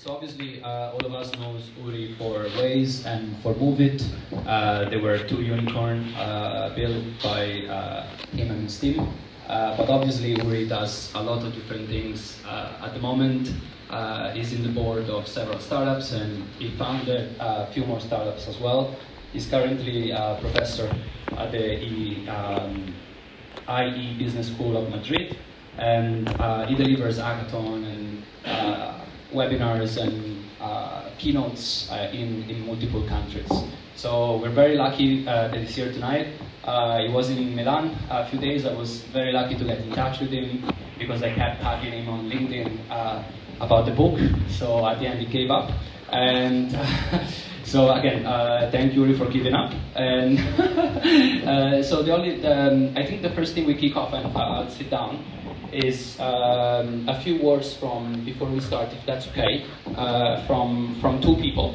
So obviously, all of us knows Uri for Waze and for Moovit. There were two unicorn built by him and his team. But obviously, Uri does a lot of different things. At the moment, he's in the board of several startups, and he founded a few more startups as well. He's currently a professor at the IE Business School of Madrid, and he delivers hackathon and webinars and keynotes in multiple countries. So we're very lucky that he's here tonight. He was in Milan a few days. I was very lucky to get in touch with him because I kept tagging him on LinkedIn about the book. So at the end he gave up. And so again, thank you Uri for giving up. And so I think the first thing we kick off, and I'll sit down, is a few words from before we start, if that's okay, from two people,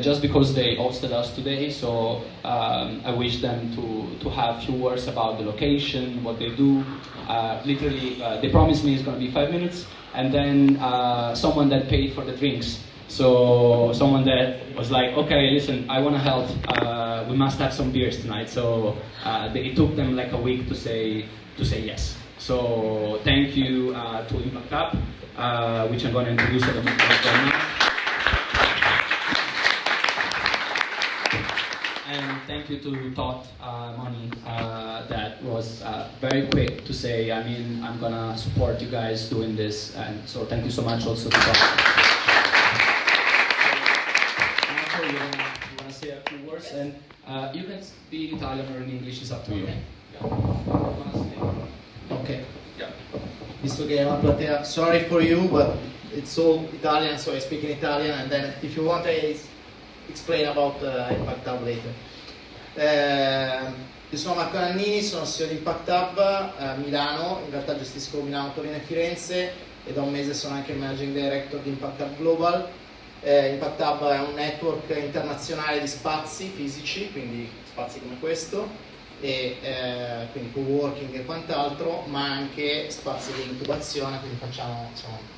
just because they hosted us today. So I wish them to have a few words about the location, what they do. Literally, they promised me it's going to be 5 minutes, and then someone that paid for the drinks. So someone that was like, okay, listen, I want to help. We must have some beers tonight. So it took them like a week to say yes. So thank you to Impact Up, which I'm going to introduce at the moment right now. And thank you to Todd Money, that was very quick to say, I mean, I'm going to support you guys doing this. And so thank you so much also to Todd. You want to say a few words? And you can speak Italian or in English, it's up to you. Okay. Yeah. Visto che è una platea, sorry for you, but it's all Italian, so I speak in Italian, and then if you want, I explain about Impact Hub later. Io sono Marco Nannini, sono CEO di Impact Hub a Milano, in realtà gestisco Milano, Torino e Firenze, e da un mese sono anche il Managing Director di Impact Hub Global. Impact Hub è un network internazionale di spazi fisici, quindi spazi come questo, e quindi co-working e quant'altro, ma anche spazi di incubazione, quindi siamo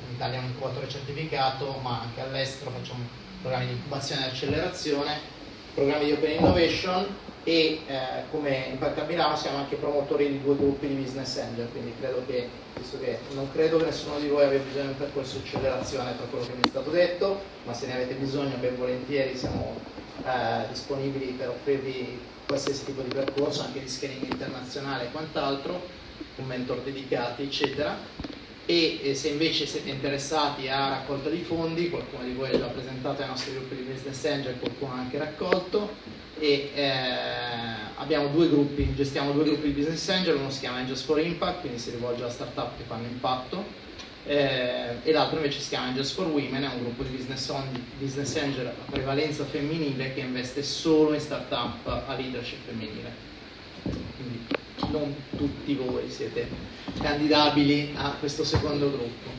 in Italia un incubatore certificato, ma anche all'estero facciamo programmi di incubazione e accelerazione, programmi di open innovation, e come Impact Hub Milano siamo anche promotori di 2 gruppi di business angel, quindi non credo che nessuno di voi abbia bisogno di un percorso di accelerazione per quello che mi è stato detto, ma se ne avete bisogno ben volentieri siamo disponibili per offrirvi qualsiasi tipo di percorso, anche di scaling internazionale e quant'altro, con mentor dedicati eccetera. E se invece siete interessati a raccolta di fondi, qualcuno di voi ha già presentato ai nostri gruppi di business angel, qualcuno ha anche raccolto, e abbiamo 2 gruppi, gestiamo 2 gruppi di business angel, uno si chiama Angels for Impact, quindi si rivolge a startup che fanno impatto, e l'altro invece si chiama Angels for Women, è un gruppo di business angel a prevalenza femminile che investe solo in startup a leadership femminile. Quindi non tutti voi siete candidabili a questo secondo gruppo.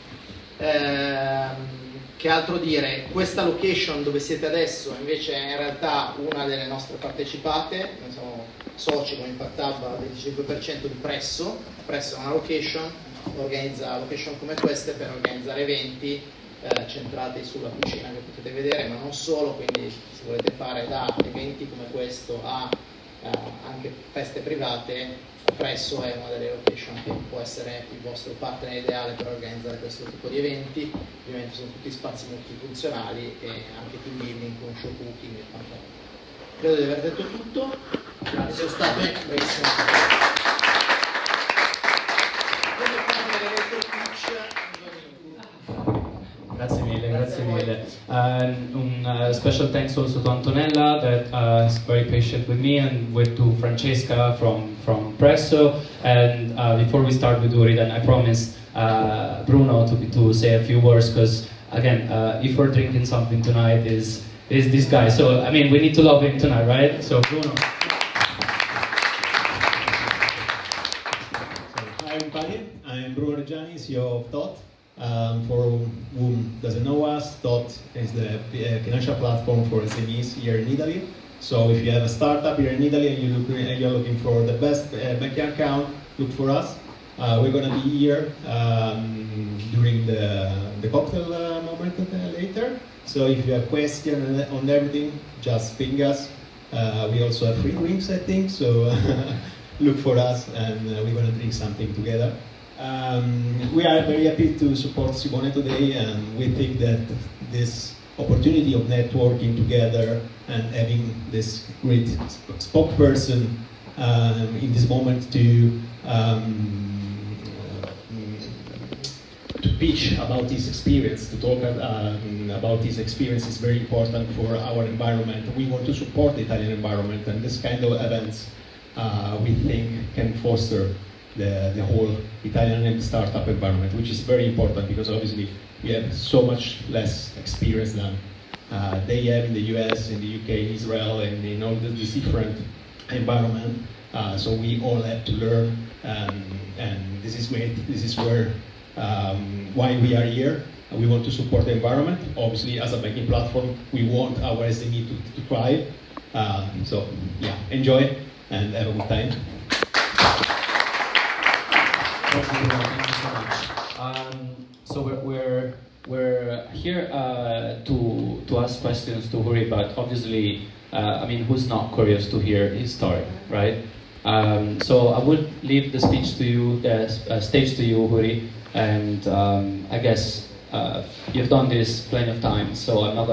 Che altro dire? Questa location dove siete adesso invece è in realtà una delle nostre partecipate, noi siamo soci con Impact Hub al 25% di Presso. Presso è una location, organizza location come queste per organizzare eventi centrati sulla cucina che potete vedere, ma non solo, quindi se volete fare da eventi come questo a anche feste private, Presso è una delle location che può essere il vostro partner ideale per organizzare questo tipo di eventi. Ovviamente sono tutti spazi multifunzionali e anche team building con show cooking e quant'altro. Credo di aver detto tutto, sono stato bravissimo. Grazie mille, grazie mille. Special thanks also to Antonella that is very patient with me, and to Francesca from Presso. And before we start with Uri, then I promised Bruno to say a few words, because again, if we're drinking something tonight is this guy. So I mean, we need to love him tonight, right? So Bruno. Hi everybody, I'm Bruno Reggiani, CEO of Dot. For whom doesn't know us, Dot is the financial platform for SMEs here in Italy. So if you have a startup here in Italy and you're looking for the best bank account, look for us. We're going to be here during the cocktail moment later. So if you have questions on everything, just ping us. We also have free drinks, I think, so look for us and we're going to drink something together. We are very happy to support Simone today, and we think that this opportunity of networking together and having this great spokesperson in this moment to pitch about his experience, to talk about his experience is very important for our environment. We want to support the Italian environment, and this kind of events we think can foster the whole Italian and startup environment, which is very important because obviously we have so much less experience than they have in the US, in the UK, Israel, and in all these different environment. So we all have to learn, and this is great. This is where why we are here. We want to support the environment. Obviously, as a banking platform, we want our SME to thrive. So yeah, enjoy and have a good time. Thank you so much. So we're here to ask questions to Uri, but obviously, I mean, who's not curious to hear his story, right? So I would leave the speech to you, the stage to you, Uri, and I guess you've done this plenty of times, so I'm not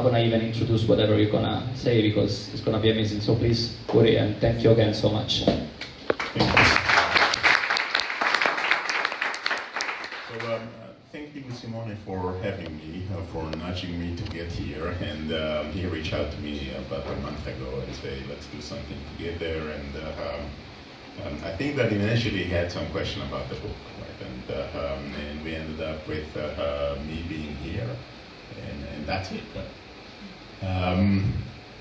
gonna even introduce whatever you're gonna say because it's gonna be amazing. So please, Uri, and thank you again so much. Thank you, Simone, for having me, for nudging me to get here. And he reached out to me about a month ago and said, let's do something together. And I think that initially he had some question about the book, right? And we ended up with me being here, and that's it.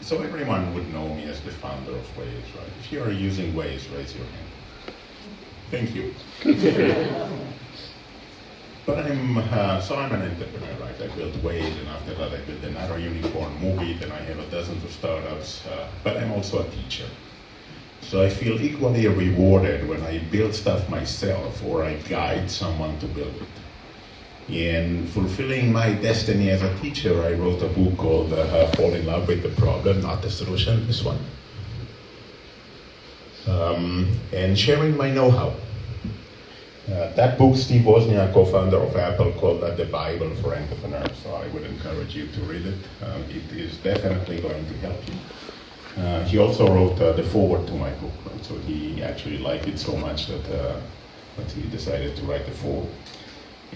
So everyone would know me as the founder of Waze, right? If you are using Waze, raise your hand. Thank you. But I'm an entrepreneur, right? I built Waze, and after that I built another unicorn, Moovit, and I have dozens of startups. But I'm also a teacher. So I feel equally rewarded when I build stuff myself or I guide someone to build it. In fulfilling my destiny as a teacher, I wrote a book called Fall in Love with the Problem, Not the Solution, this one. And sharing my know-how. That book, Steve Wozniak, co-founder of Apple, called that the Bible for entrepreneurs. So I would encourage you to read it. It is definitely going to help you. He also wrote the foreword to my book, right? So he actually liked it so much that he decided to write the foreword.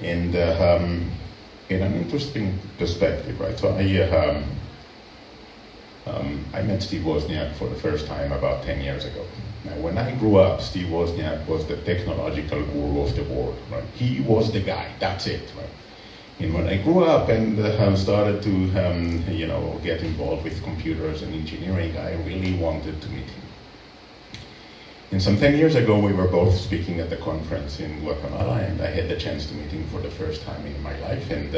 And in an interesting perspective, right? So I met Steve Wozniak for the first time about 10 years ago. Now, when I grew up, Steve Wozniak was the technological guru of the world, right? He was the guy, that's it, right? And when I grew up and started to, get involved with computers and engineering, I really wanted to meet him. And some 10 years ago, we were both speaking at the conference in Guatemala, and I had the chance to meet him for the first time in my life. And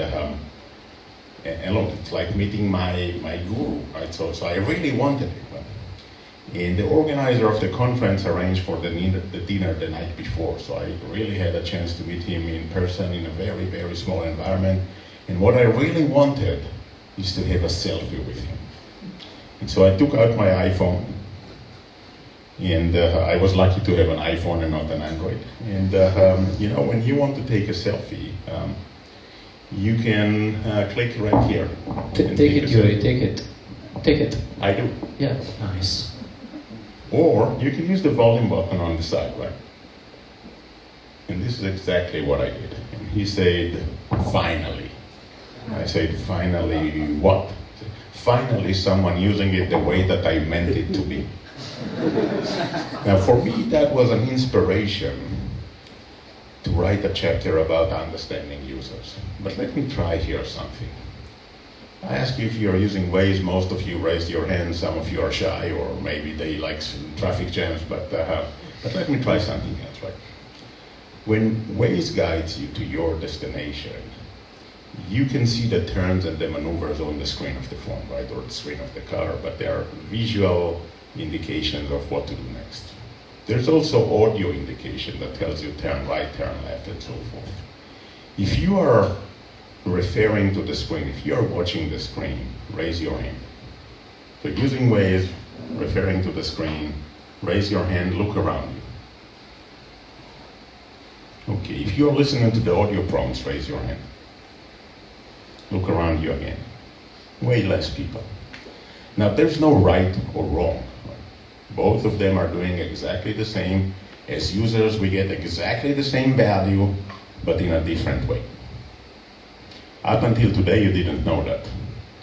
look, it's like meeting my guru, right? So I really wanted it. And the organizer of the conference arranged for the dinner the night before. So I really had a chance to meet him in person in a very, very small environment. And what I really wanted is to have a selfie with him. And so I took out my iPhone. And I was lucky to have an iPhone and not an Android. And when you want to take a selfie, you can click right here. Take it, Yuri, take it. Take it. I do. Yeah, nice. Or you can use the volume button on the side, right? And this is exactly what I did. And he said, finally. I said, finally what? Finally someone using it the way that I meant it to be. Now for me that was an inspiration to write a chapter about understanding users. But let me try here something. I ask you if you are using Waze. Most of you raised your hand, some of you are shy, or maybe they like traffic jams, but let me try something else, right? When Waze guides you to your destination, you can see the turns and the maneuvers on the screen of the phone, right, or the screen of the car, but there are visual indications of what to do next. There's also audio indication that tells you turn right, turn left, and so forth. If you are referring to the screen. If you're watching the screen, raise your hand. So using Waze, referring to the screen, raise your hand, look around you. Okay, if you're listening to the audio prompts, raise your hand. Look around you again. Way less people. Now, there's no right or wrong. Both of them are doing exactly the same. As users, we get exactly the same value, but in a different way. Up until today, you didn't know that.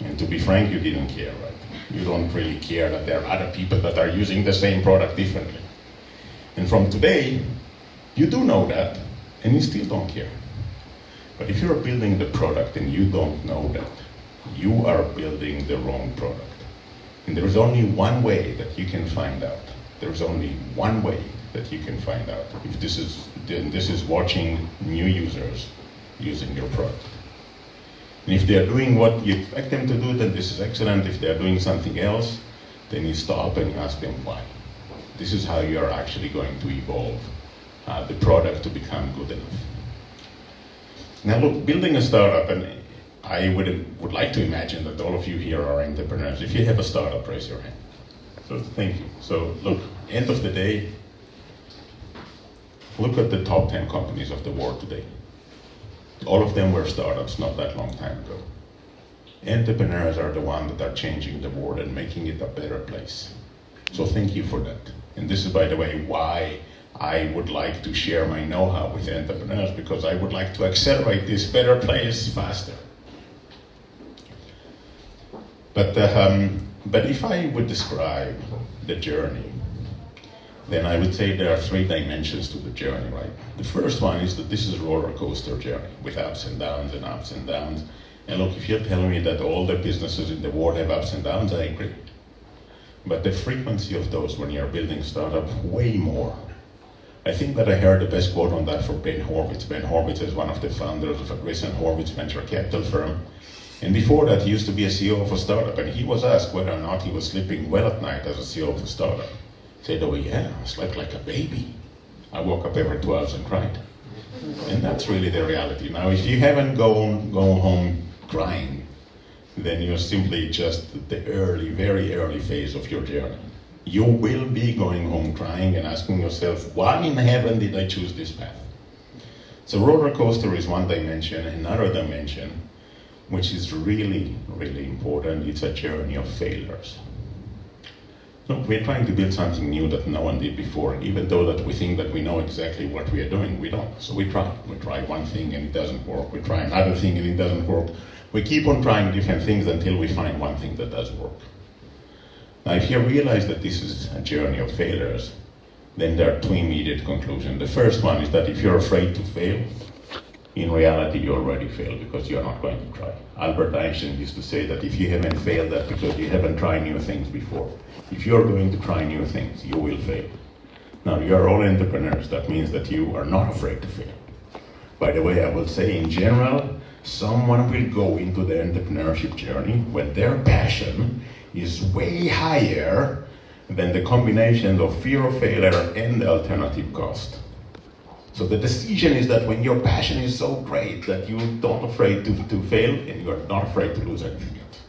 And to be frank, you didn't care, right? You don't really care that there are other people that are using the same product differently. And from today, you do know that, and you still don't care. But if you're building the product and you don't know that, you are building the wrong product. And there is only one way that you can find out. There is only one way that you can find out. If this is watching new users using your product. And if they're doing what you expect them to do, then this is excellent. If they're doing something else, then you stop and you ask them why. This is how you are actually going to evolve the product to become good enough. Now look, building a startup, and I would like to imagine that all of you here are entrepreneurs. If you have a startup, raise your hand. So thank you. So look, end of the day, look at the top 10 companies of the world today. All of them were startups not that long time ago. Entrepreneurs are the ones that are changing the world and making it a better place. So thank you for that. And this is, by the way, why I would like to share my know-how with entrepreneurs, because I would like to accelerate this better place faster. But if I would describe the journey, then I would say there are 3 dimensions to the journey, right? The first one is that this is a roller coaster journey with ups and downs and ups and downs. And look, if you're telling me that all the businesses in the world have ups and downs, I agree. But the frequency of those when you're building startup, way more. I think that I heard the best quote on that from Ben Horowitz. Ben Horowitz is one of the founders of a recent Horowitz venture capital firm. And before that, he used to be a CEO of a startup, and he was asked whether or not he was sleeping well at night as a CEO of a startup. He said, oh yeah, I slept like a baby. I woke up every 2 hours and cried. And that's really the reality. Now, if you haven't gone home crying, then you're simply just the very early phase of your journey. You will be going home crying and asking yourself, why in heaven did I choose this path? So roller coaster is one dimension. Another dimension, which is really, really important, it's a journey of failures. So we're trying to build something new that no one did before, even though that we think that we know exactly what we are doing, we don't. So we try. We try one thing and it doesn't work. We try another thing and it doesn't work. We keep on trying different things until we find one thing that does work. Now, if you realize that this is a journey of failures, then there are 2 immediate conclusions. The first one is that if you're afraid to fail, in reality, you already failed because you're not going to try. Albert Einstein used to say that if you haven't failed, that's because you haven't tried new things before. If you're going to try new things, you will fail. Now, you're all entrepreneurs. That means that you are not afraid to fail. By the way, I will say in general, someone will go into the entrepreneurship journey when their passion is way higher than the combination of fear of failure and the alternative cost. So the decision is that when your passion is so great that you're not afraid to fail and you're not afraid to lose anything else.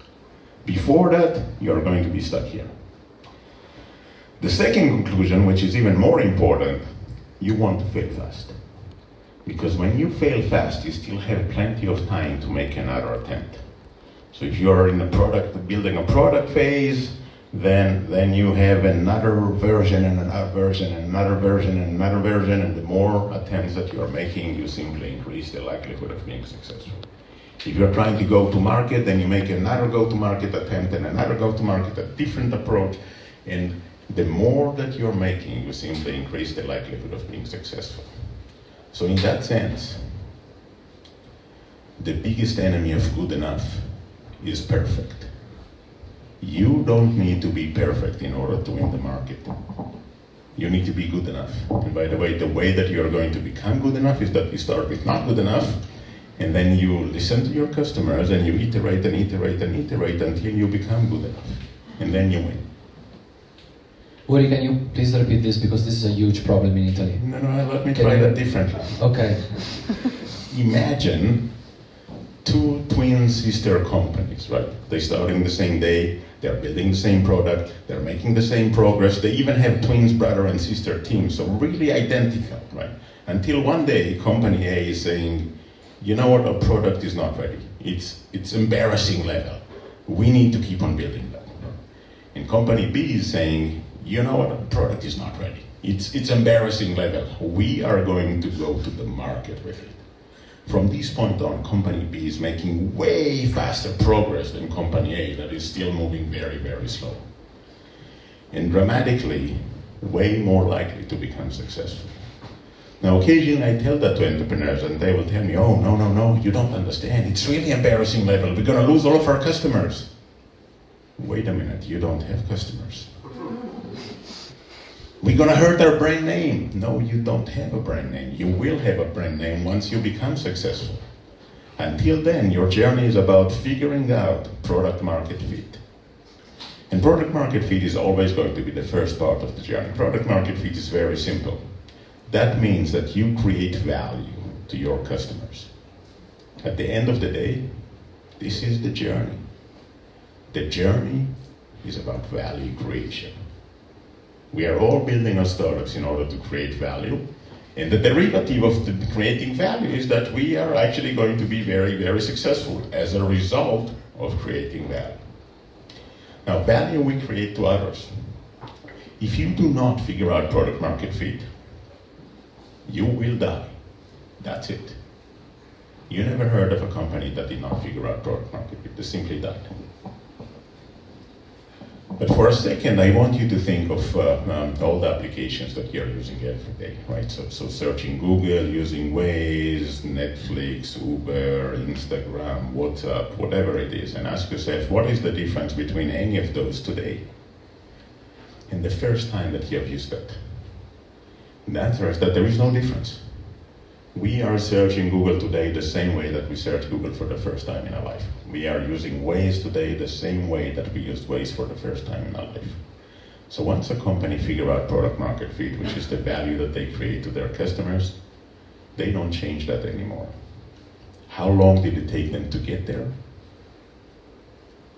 Before that, you're going to be stuck here. The second conclusion, which is even more important, you want to fail fast. Because when you fail fast, you still have plenty of time to make another attempt. So if you're in building a product phase, then you have another version and another version and another version and another version, and the more attempts that you're making, you simply increase the likelihood of being successful. If you're trying to go to market, then you make another go-to-market attempt and another go-to-market, a different approach, and the more that you're making, you simply increase the likelihood of being successful. So in that sense, the biggest enemy of good enough is perfect. You don't need to be perfect in order to win the market. You need to be good enough. And by the way that you're going to become good enough is that you start with not good enough, and then you listen to your customers and you iterate and iterate and iterate until you become good enough. And then you win. Uri, can you please repeat this, because this is a huge problem in Italy? No, let me try that differently. Okay. Imagine to two twin sister companies, right? They started in the same day, they're building the same product, they're making the same progress, they even have twins, brother and sister teams, so really identical, right? Until one day, company A is saying, you know what, our product is not ready. It's embarrassing level. We need to keep on building that. And company B is saying, you know what, our product is not ready. It's embarrassing level. We are going to go to the market with it. From this point on, company B is making way faster progress than company A that is still moving very, very slow. And dramatically, way more likely to become successful. Now, occasionally I tell that to entrepreneurs and they will tell me, oh, no, you don't understand. It's really embarrassing level. We're going to lose all of our customers. Wait a minute, you don't have customers. We're going to hurt our brand name. No, you don't have a brand name. You will have a brand name once you become successful. Until then, your journey is about figuring out product market fit. And product market fit is always going to be the first part of the journey. Product market fit is very simple. That means that you create value to your customers. At the end of the day, this is the journey. The journey is about value creation. We are all building our startups in order to create value. And the derivative of the creating value is that we are actually going to be very, very successful as a result of creating value. Now, value we create to others. If you do not figure out product market fit, you will die. That's it. You never heard of a company that did not figure out product market fit. They simply died. But for a second, I want you to think of all the applications that you're using every day, right? So searching Google, using Waze, Netflix, Uber, Instagram, WhatsApp, whatever it is, and ask yourself, what is the difference between any of those today and the first time that you have used that? And the answer is that there is no difference. We are searching Google today the same way that we searched Google for the first time in our life. We are using Waze today the same way that we used Waze for the first time in our life. So once a company figure out product market fit, which is the value that they create to their customers, they don't change that anymore. How long did it take them to get there?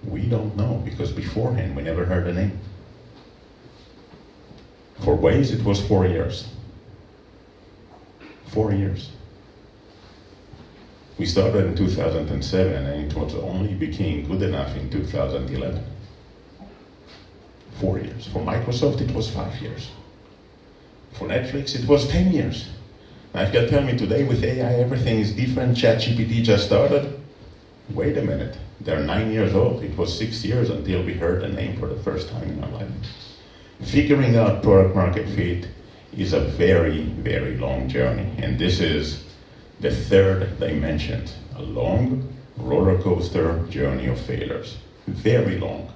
We don't know, because beforehand we never heard the name. For Waze it was 4 years. 4 years. We started in 2007 and it was only became good enough in 2011. 4 years. For Microsoft it was 5 years. For Netflix it was 10 years. Now if you tell me today with AI everything is different, ChatGPT just started, wait a minute, they're 9 years old. It was 6 years until we heard the name for the first time in our life. Figuring out product market fit is a very, very long journey. And this is the third dimension, a long roller coaster journey of failures. Very long.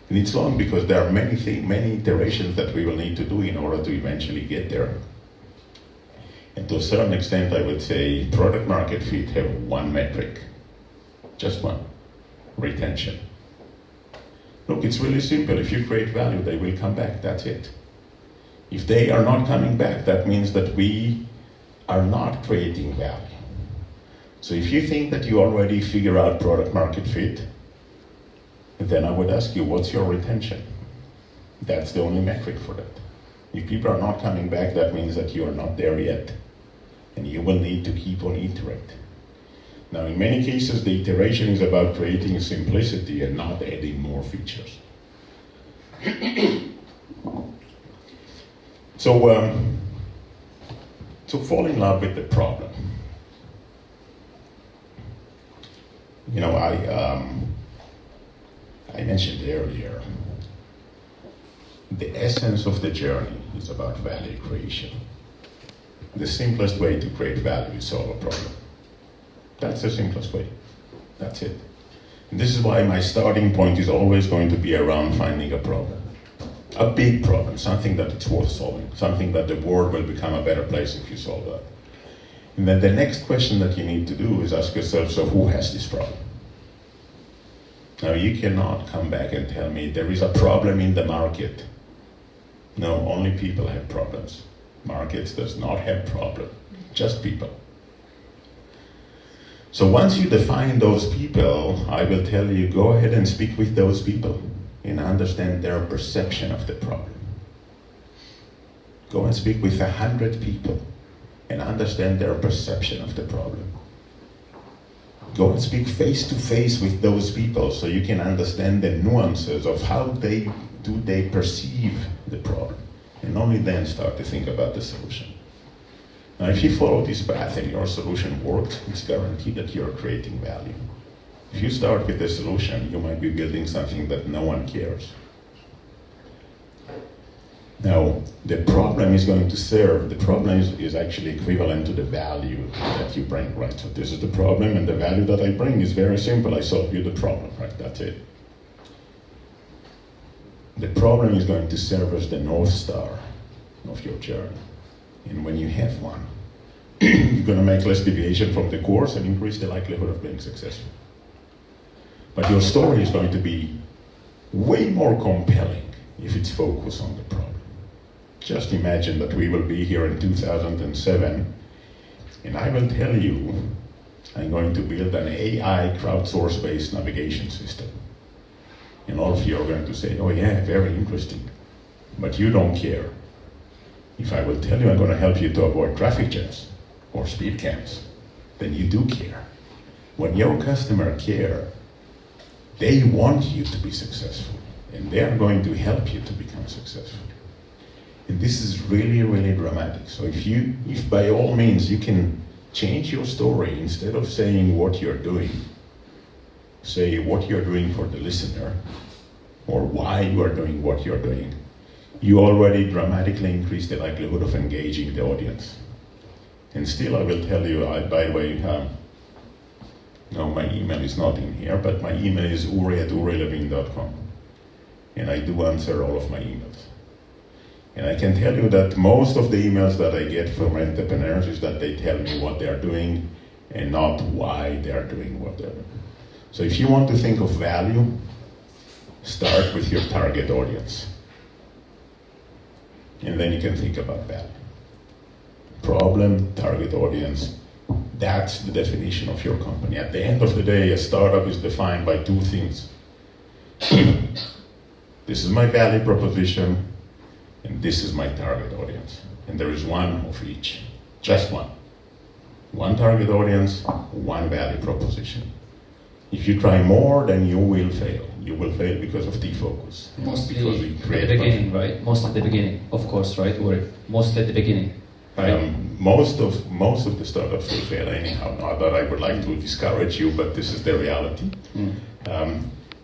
And it's long because there are many iterations that we will need to do in order to eventually get there. And to a certain extent, I would say product market fit have one metric. Just one. Retention. Look, it's really simple. If you create value, they will come back. That's it. If they are not coming back, that means that we are not creating value. So if you think that you already figure out product market fit, then I would ask you, what's your retention? That's the only metric for that. If people are not coming back, that means that you are not there yet. And you will need to keep on iterating. Now, in many cases, the iteration is about creating simplicity and not adding more features. So fall in love with the problem. You know, I mentioned earlier, the essence of the journey is about value creation. The simplest way to create value is solve a problem. That's the simplest way. That's it. And this is why my starting point is always going to be around finding a problem. A big problem, something that it's worth solving, something that the world will become a better place if you solve that. And then the next question that you need to do is ask yourself, so who has this problem? Now you cannot come back and tell me there is a problem in the market. No, only people have problems. Markets does not have problem, just people. So once you define those people, I will tell you, go ahead and speak with those people and understand their perception of the problem. Go and speak with 100 people and understand their perception of the problem. Go and speak face to face with those people so you can understand the nuances of how they perceive the problem. And only then start to think about the solution. Now, if you follow this path and your solution works, it's guaranteed that you're creating value. If you start with the solution, you might be building something that no one cares. Now, the problem is going to serve, the problem is actually equivalent to the value that you bring, right? So this is the problem, and the value that I bring is very simple. I solve you the problem, right? That's it. The problem is going to serve as the North Star of your journey. And when you have one, you're going to make less deviation from the course and increase the likelihood of being successful. But your story is going to be way more compelling if it's focused on the problem. Just imagine that we will be here in 2007, and I will tell you, I'm going to build an AI crowdsource-based navigation system. And all of you are going to say, oh yeah, very interesting. But you don't care. If I will tell you I'm going to help you to avoid traffic jams or speed camps, then you do care. When your customer care, they want you to be successful, and they are going to help you to become successful. And this is really, really dramatic. So if by all means you can change your story, instead of saying what you're doing, say what you're doing for the listener, or why you are doing what you're doing, you already dramatically increase the likelihood of engaging the audience. And still, I will tell you, by the way, no, my email is not in here, but my email is uri@urilevine.com. And I do answer all of my emails. And I can tell you that most of the emails that I get from entrepreneurs is that they tell me what they're doing and not why they're doing what they're doing. So if you want to think of value, start with your target audience. And then you can think about value. Problem, target audience, that's the definition of your company. At the end of the day, a startup is defined by two things. This is my value proposition, and this is my target audience. And there is one of each, just one. One target audience, one value proposition. If you try more, then you will fail. You will fail because of defocus. Mostly at the beginning, right? Most at the beginning, of course, right? Or mostly at the beginning. Most of the startups will fail anyhow. Not that I would like to discourage you, but this is the reality.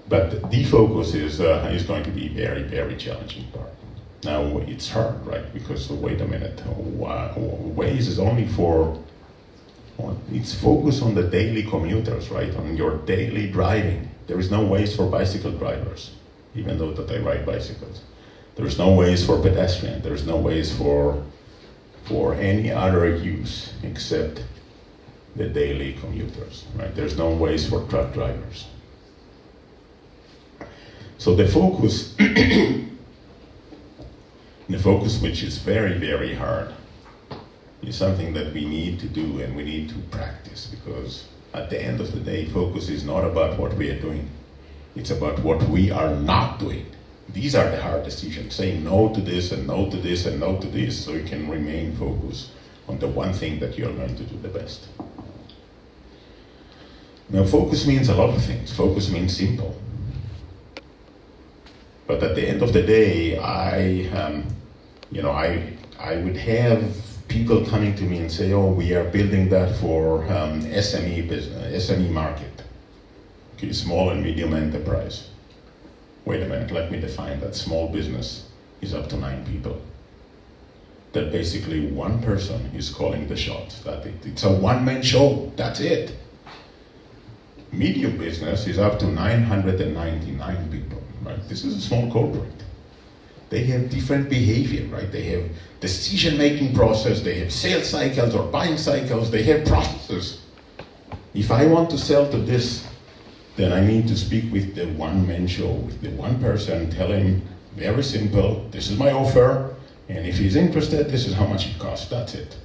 But defocus is going to be very, very challenging part. Now it's hard, right? Because wait a minute, Waze is only it's focused on the daily commuters, right? On your daily driving. There is no Waze for bicycle drivers, even though that I ride bicycles. There is no Waze for pedestrian. There is no Waze for any other use except the daily commuters, right? There's no Waze for truck drivers. So the focus, which is very, very hard, is something that we need to do and we need to practice, because at the end of the day, focus is not about what we are doing. It's about what we are not doing. These are the hard decisions, saying no to this and no to this and no to this, so you can remain focused on the one thing that you're going to do the best. Now, focus means a lot of things. Focus means simple. But at the end of the day, I would have people coming to me and say, oh, we are building that for SME business, SME market, okay, small and medium enterprise. Wait a minute, let me define that. Small business is up to 9 people. That basically one person is calling the shots. It's a one-man show, that's it. Medium business is up to 999 people, right? This is a small corporate. They have different behavior, right? They have decision-making process, they have sales cycles or buying cycles, they have processes. If I want to sell to this, then I need to speak with the one-man show, with the one person, tell him, very simple, this is my offer, and if he's interested, this is how much it costs, that's it.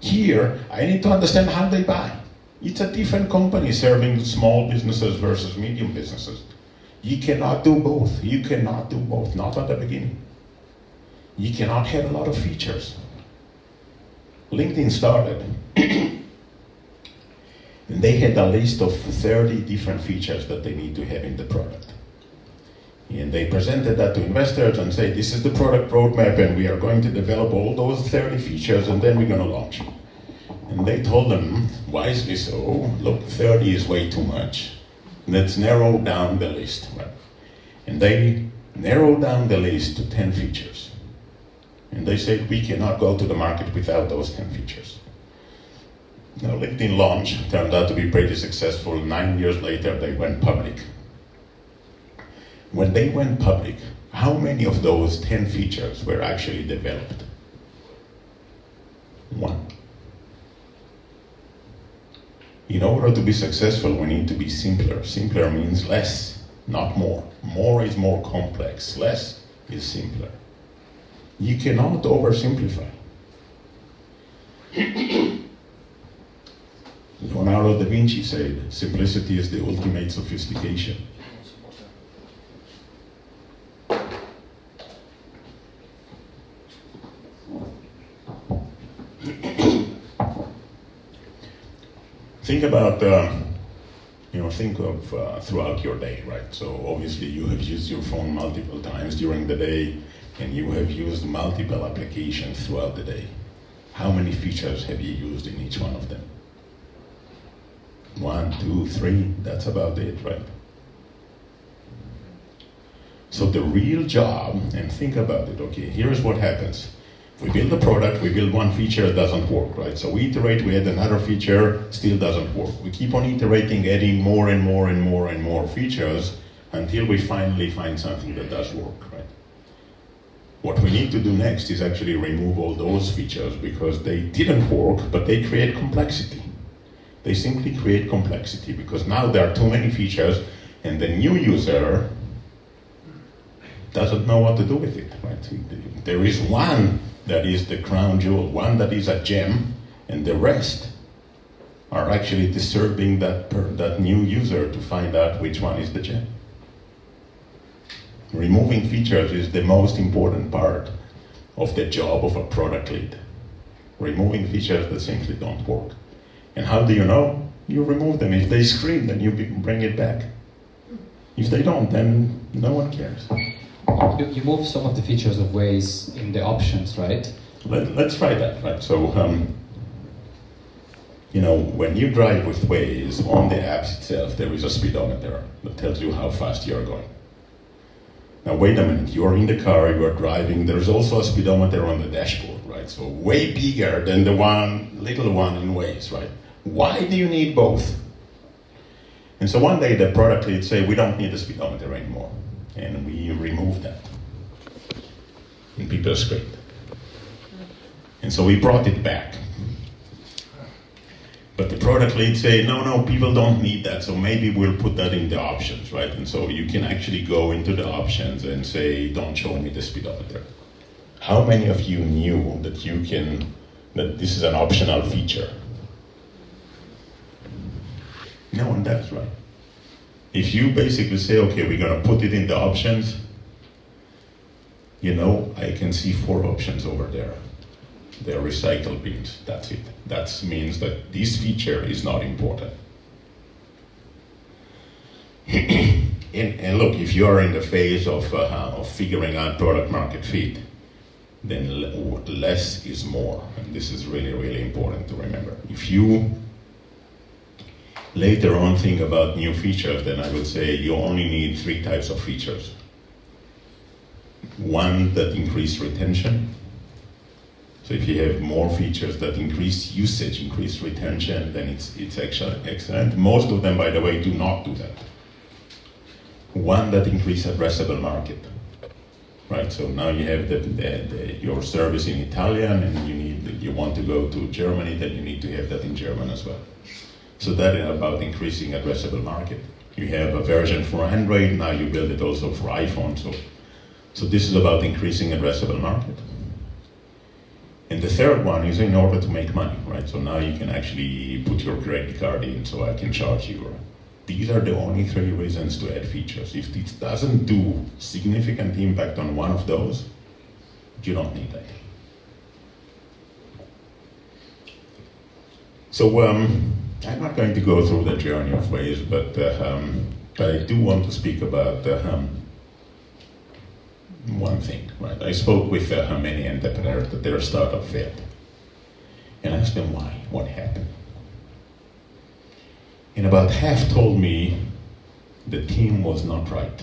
Here, I need to understand how they buy. It's a different company serving small businesses versus medium businesses. You cannot do both. You cannot do both, not at the beginning. You cannot have a lot of features. LinkedIn started, and they had a list of 30 different features that they need to have in the product. And they presented that to investors and said, this is the product roadmap, and we are going to develop all those 30 features, and then we're going to launch. And they told them, wisely so, look, 30 is way too much. Let's narrow down the list. Right? And they narrowed down the list to 10 features. And they said, we cannot go to the market without those 10 features. Now, LinkedIn launch turned out to be pretty successful. 9 years later, they went public. When they went public, how many of those 10 features were actually developed? 1. In order to be successful, we need to be simpler. Simpler means less, not more. More is more complex. Less is simpler. You cannot oversimplify. Leonardo da Vinci said, simplicity is the ultimate sophistication. Think about, think of throughout your day, right? So obviously you have used your phone multiple times during the day, and you have used multiple applications throughout the day. How many features have you used in each one of them? 1, 2, 3, that's about it, right? So the real job, and think about it, okay, here's what happens. We build a product, we build one feature, it doesn't work, right? So we iterate, we add another feature, still doesn't work. We keep on iterating, adding more and more and more and more features until we finally find something that does work, right? What we need to do next is actually remove all those features because they didn't work, but they create complexity. They simply create complexity because now there are too many features and the new user doesn't know what to do with it, right? There is one that is the crown jewel, one that is a gem, and the rest are actually disturbing that new user to find out which one is the gem. Removing features is the most important part of the job of a product lead. Removing features that simply don't work. And how do you know? You remove them. If they scream, then you bring it back. If they don't, then no one cares. You move some of the features of Waze in the options, right? Let's try that, right? So, when you drive with Waze, on the apps itself, there is a speedometer that tells you how fast you're going. Now, wait a minute, you're in the car, you're driving, there's also a speedometer on the dashboard, right? So way bigger than the little one in Waze, right? Why do you need both? And so one day the product lead say, we don't need a speedometer anymore. And we removed that. And people screamed. And so we brought it back. But the product lead say, no, people don't need that, so maybe we'll put that in the options, right? And so you can actually go into the options and say, don't show me the speedometer. How many of you knew that that this is an optional feature? No one does, right? If you basically say, okay, we're gonna put it in the options, I can see 4 options over there. They're recycle bins, that's it. That means that this feature is not important. and look, if you are in the phase of figuring out product market fit, then less is more. And this is really, really important to remember. If you later on think about new features, then I would say you only need 3 types of features. One that increase retention. So if you have more features that increase usage, increase retention, then it's actually excellent. Most of them, by the way, do not do that. One that increase addressable market, right? So now you have your service in Italian, and you want to go to Germany, then you need to have that in German as well. So that is about increasing addressable market. You have a version for Android, now you build it also for iPhone. So this is about increasing addressable market. And the third one is in order to make money, right? So now you can actually put your credit card in so I can charge you. These are the only 3 reasons to add features. If it doesn't do significant impact on one of those, you don't need that. So I'm not going to go through the journey of Waze, but I do want to speak about one thing, right? I spoke with many entrepreneurs that their startup failed. And I asked them why, what happened? And about half told me the team was not right.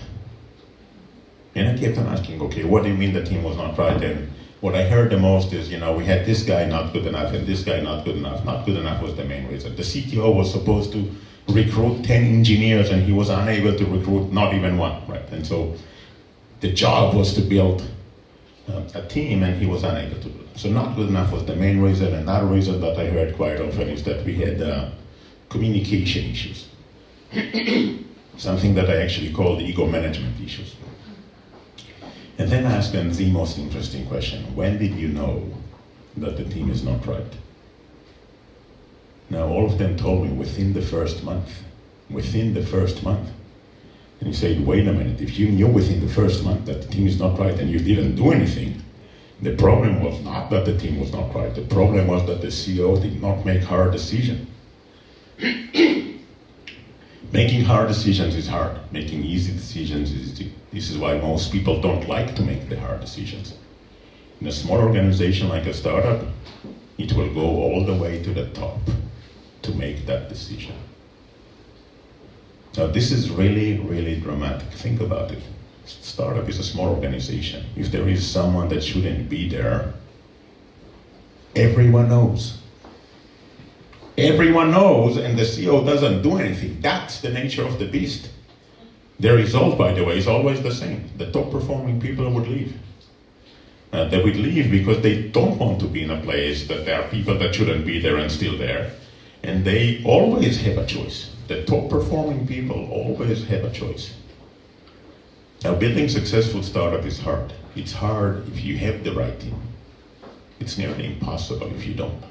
And I kept on asking, okay, what do you mean the team was not right? And what I heard the most is, we had this guy not good enough and this guy not good enough. Not good enough was the main reason. The CTO was supposed to recruit 10 engineers and he was unable to recruit not even one, right? And so the job was to build a team and he was unable to do it. So not good enough was the main reason. Another reason that I heard quite often is that we had communication issues. Something that I actually call ego management issues. And then I asked them the most interesting question. When did you know that the team is not right? Now all of them told me within the first month. Within the first month. And you say, wait a minute, if you knew within the first month that the team is not right and you didn't do anything, the problem was not that the team was not right. The problem was that the CEO did not make hard decisions. Making hard decisions is hard. Making easy decisions is easy. This is why most people don't like to make the hard decisions. In a small organization like a startup, it will go all the way to the top to make that decision. Now this is really, really dramatic. Think about it. Startup is a small organization. If there is someone that shouldn't be there, everyone knows. Everyone knows, and the CEO doesn't do anything. That's the nature of the beast. The result, by the way, is always the same. The top performing people would leave. They would leave because they don't want to be in a place that there are people that shouldn't be there and still there. And they always have a choice. The top performing people always have a choice. Now, building successful startup is hard. It's hard if you have the right team. It's nearly impossible if you don't.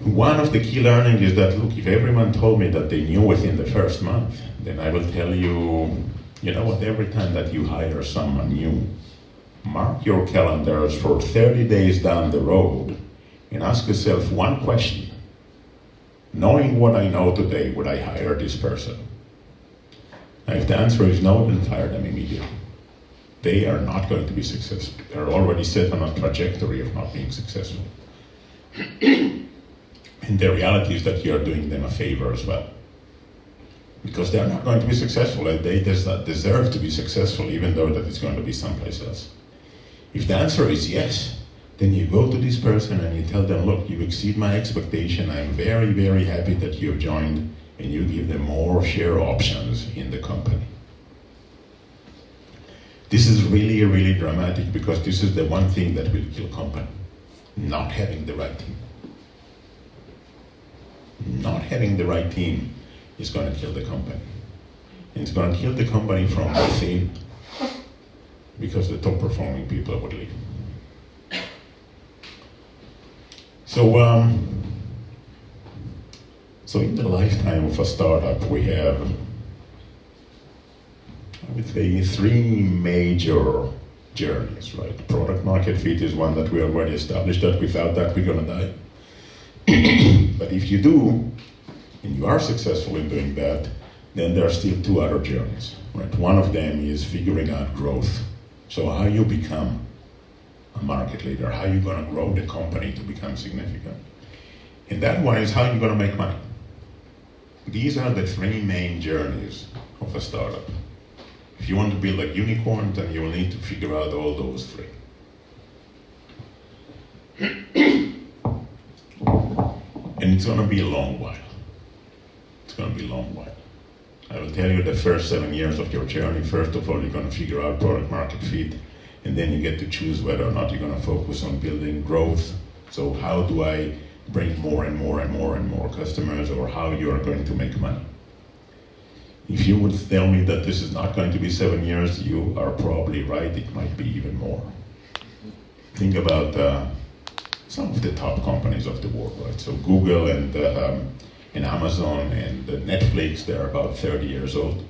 One of the key learnings is that, look, if everyone told me that they knew within the first month, then I will tell you, you know what, every time that you hire someone new, mark your calendars for 30 days down the road and ask yourself one question. Knowing what I know today, would I hire this person? And if the answer is no, then fire them immediately. They are not going to be successful. They're already set on a trajectory of not being successful. And the reality is that you're doing them a favor as well. Because they're not going to be successful. They deserve to be successful, even though that it's going to be someplace else. If the answer is yes, then you go to this person and you tell them, look, you exceed my expectation. I'm very, very happy that you've joined, and you give them more share options in the company. This is really, really dramatic because this is the one thing that will kill company. Not having the right team. Not having the right team is going to kill the company. And it's going to kill the company from within because the top performing people would leave. So in the lifetime of a startup, we have, I would say, 3 major journeys, right? Product market fit is one that we already established, that without that we're going to die. But if you do, and you are successful in doing that, then there are still 2 other journeys, right? One of them is figuring out growth. So how you become a market leader, how you're going to grow the company to become significant. And that one is how you're going to make money. These are the 3 main journeys of a startup. If you want to build a unicorn, then you will need to figure out all those 3. And it's going to be a long while. It's going to be a long while. I will tell you the first 7 years of your journey, first of all, you're going to figure out product market fit, and then you get to choose whether or not you're going to focus on building growth. So how do I bring more and more and more and more customers, or how you are going to make money? If you would tell me that this is not going to be 7 years, you are probably right. It might be even more. think about some of the top companies of the world, right? So Google and Amazon and Netflix, they're about 30 years old.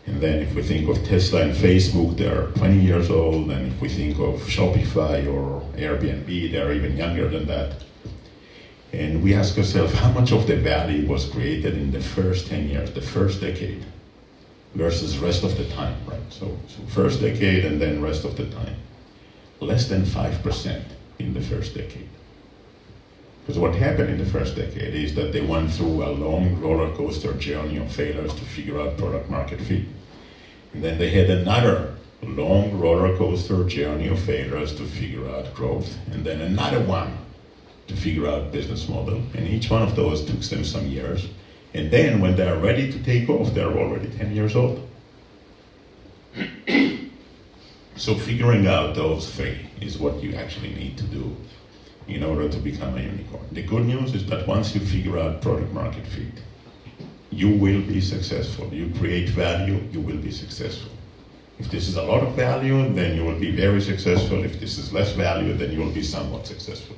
And then if we think of Tesla and Facebook, they're 20 years old. And if we think of Shopify or Airbnb, they're even younger than that. And we ask ourselves, how much of the value was created in the first 10 years, the first decade, versus rest of the time, right? So first decade and then rest of the time. Less than 5% in the first decade. Because what happened in the first decade is that they went through a long roller coaster journey of failures to figure out product market fit. And then they had another long roller coaster journey of failures to figure out growth. And then another one to figure out business model. And each one of those took them some years. And then when they're ready to take off, they're already 10 years old. So figuring out those three is what you actually need to do in order to become a unicorn. The good news is that once you figure out product market fit, you will be successful. You create value, you will be successful. If this is a lot of value, then you will be very successful. If this is less value, then you will be somewhat successful.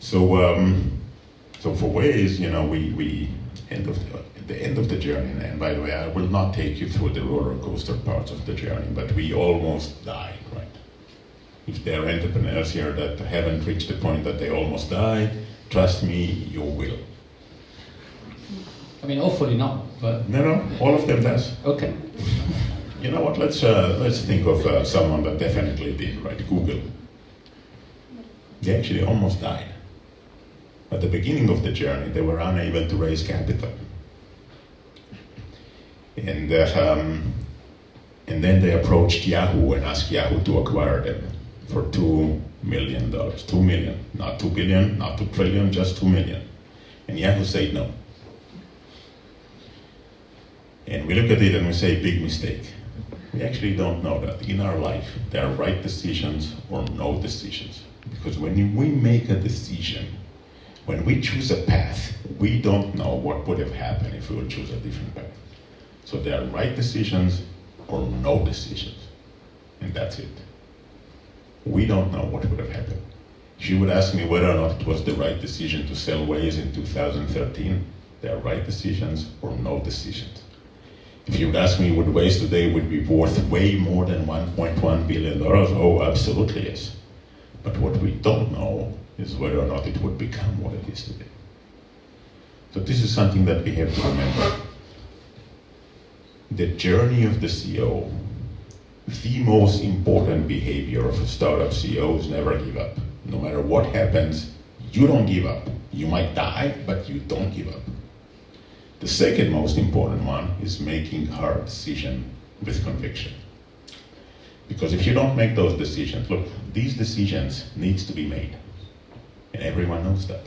So for Waze, we at the end of the journey, and by the way, I will not take you through the roller coaster parts of the journey, but we almost died, right? If there are entrepreneurs here that haven't reached the point that they almost died, trust me, you will. I mean, hopefully not, but... No, all of them does. Okay. You know what, let's think of someone that definitely did, right? Google. They actually almost died. At the beginning of the journey, they were unable to raise capital. And then they approached Yahoo and asked Yahoo to acquire them for $2 million. 2 million, not 2 billion, not 2 trillion, just 2 million. And Yahoo said no. And we look at it and we say, big mistake. We actually don't know that. In our life, there are right decisions or no decisions. Because when we make a decision, when we choose a path, we don't know what would have happened if we would choose a different path. So there are right decisions or no decisions. And that's it. We don't know what would have happened. If you would ask me whether or not it was the right decision to sell Waze in 2013, there are right decisions or no decisions. If you would ask me would Waze today would be worth way more than $1.1 billion, oh, absolutely yes. But what we don't know is whether or not it would become what it is today. So this is something that we have to remember. The journey of the CEO, the most important behavior of a startup CEO is never give up. No matter what happens, you don't give up. You might die, but you don't give up. The second most important one is making hard decisions with conviction. Because if you don't make those decisions, look, these decisions needs to be made. And everyone knows that.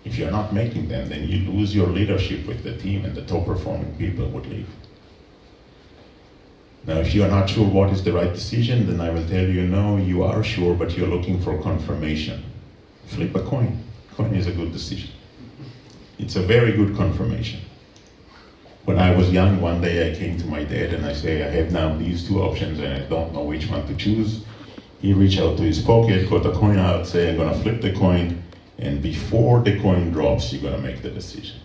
If you're not making them, then you lose your leadership with the team and the top performing people would leave. Now, if you're not sure what is the right decision, then I will tell you, no, you are sure, but you're looking for confirmation. Flip a coin. Coin is a good decision. It's a very good confirmation. When I was young, one day I came to my dad and I say, I have now these two options and I don't know which one to choose. He reached out to his pocket, got a coin out, say, I'm gonna flip the coin, and before the coin drops, you're gonna make the decision.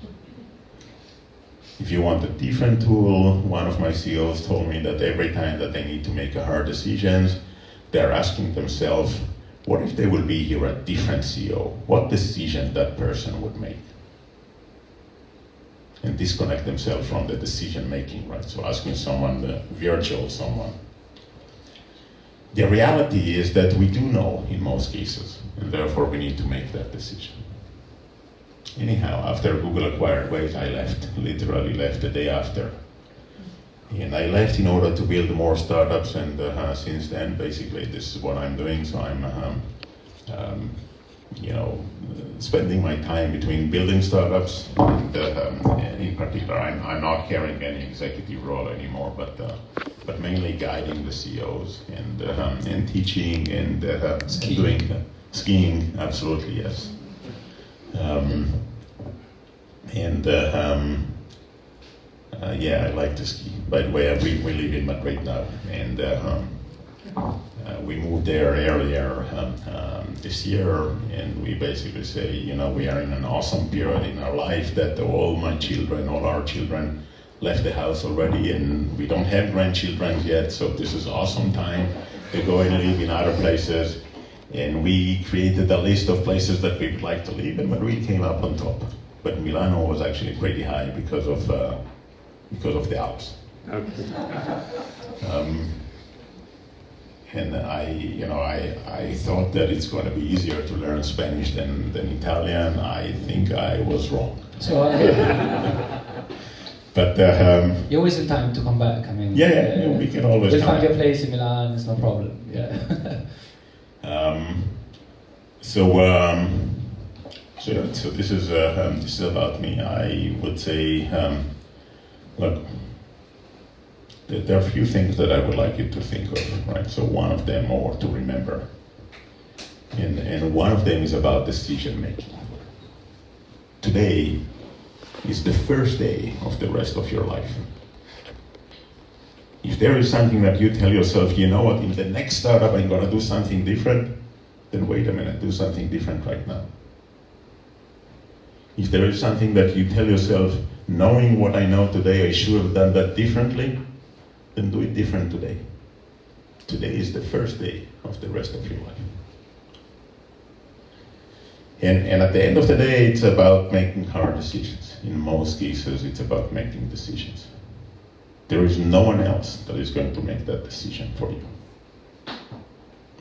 If you want a different tool, one of my CEOs told me that every time that they need to make a hard decisions, they're asking themselves, what if they will be here a different CEO? What decision that person would make? And disconnect themselves from the decision making, right? So asking someone, the virtual someone. The reality is that we do know in most cases, and therefore we need to make that decision. Anyhow, after Google acquired Waze, I left, literally left the day after. And I left in order to build more startups, and since then, basically, this is what I'm doing. So I'm, spending my time between building startups, and in particular, I'm not carrying any executive role anymore, but mainly guiding the CEOs and teaching and doing skiing. Absolutely, yes. Yeah, I like to ski. By the way, we live in Madrid now, and we moved there earlier this year, and we basically say, you know, we are in an awesome period in our life that all our children left the house already, and we don't have grandchildren yet, so this is awesome time to go and live in other places. And we created a list of places that we would like to live, and Madrid came up on top. But Milano was actually pretty high because of the Alps. Okay. And I thought that it's going to be easier to learn Spanish than Italian. I think I was wrong. So but you're always in time to come back. I mean, yeah, we can always we'll come find back. your place in Milan. It's no problem. Yeah. So this is about me. I would say, look, there are a few things that I would like you to think of, right? So one of them, or to remember, and one of them is about decision making. Today is the first day of the rest of your life. If there is something that you tell yourself, you know what, in the next startup I'm going to do something different, then wait a minute, do something different right now. If there is something that you tell yourself, knowing what I know today, I should have done that differently, then do it different today. Today is the first day of the rest of your life. And at the end of the day, it's about making hard decisions. In most cases, it's about making decisions. There is no one else that is going to make that decision for you.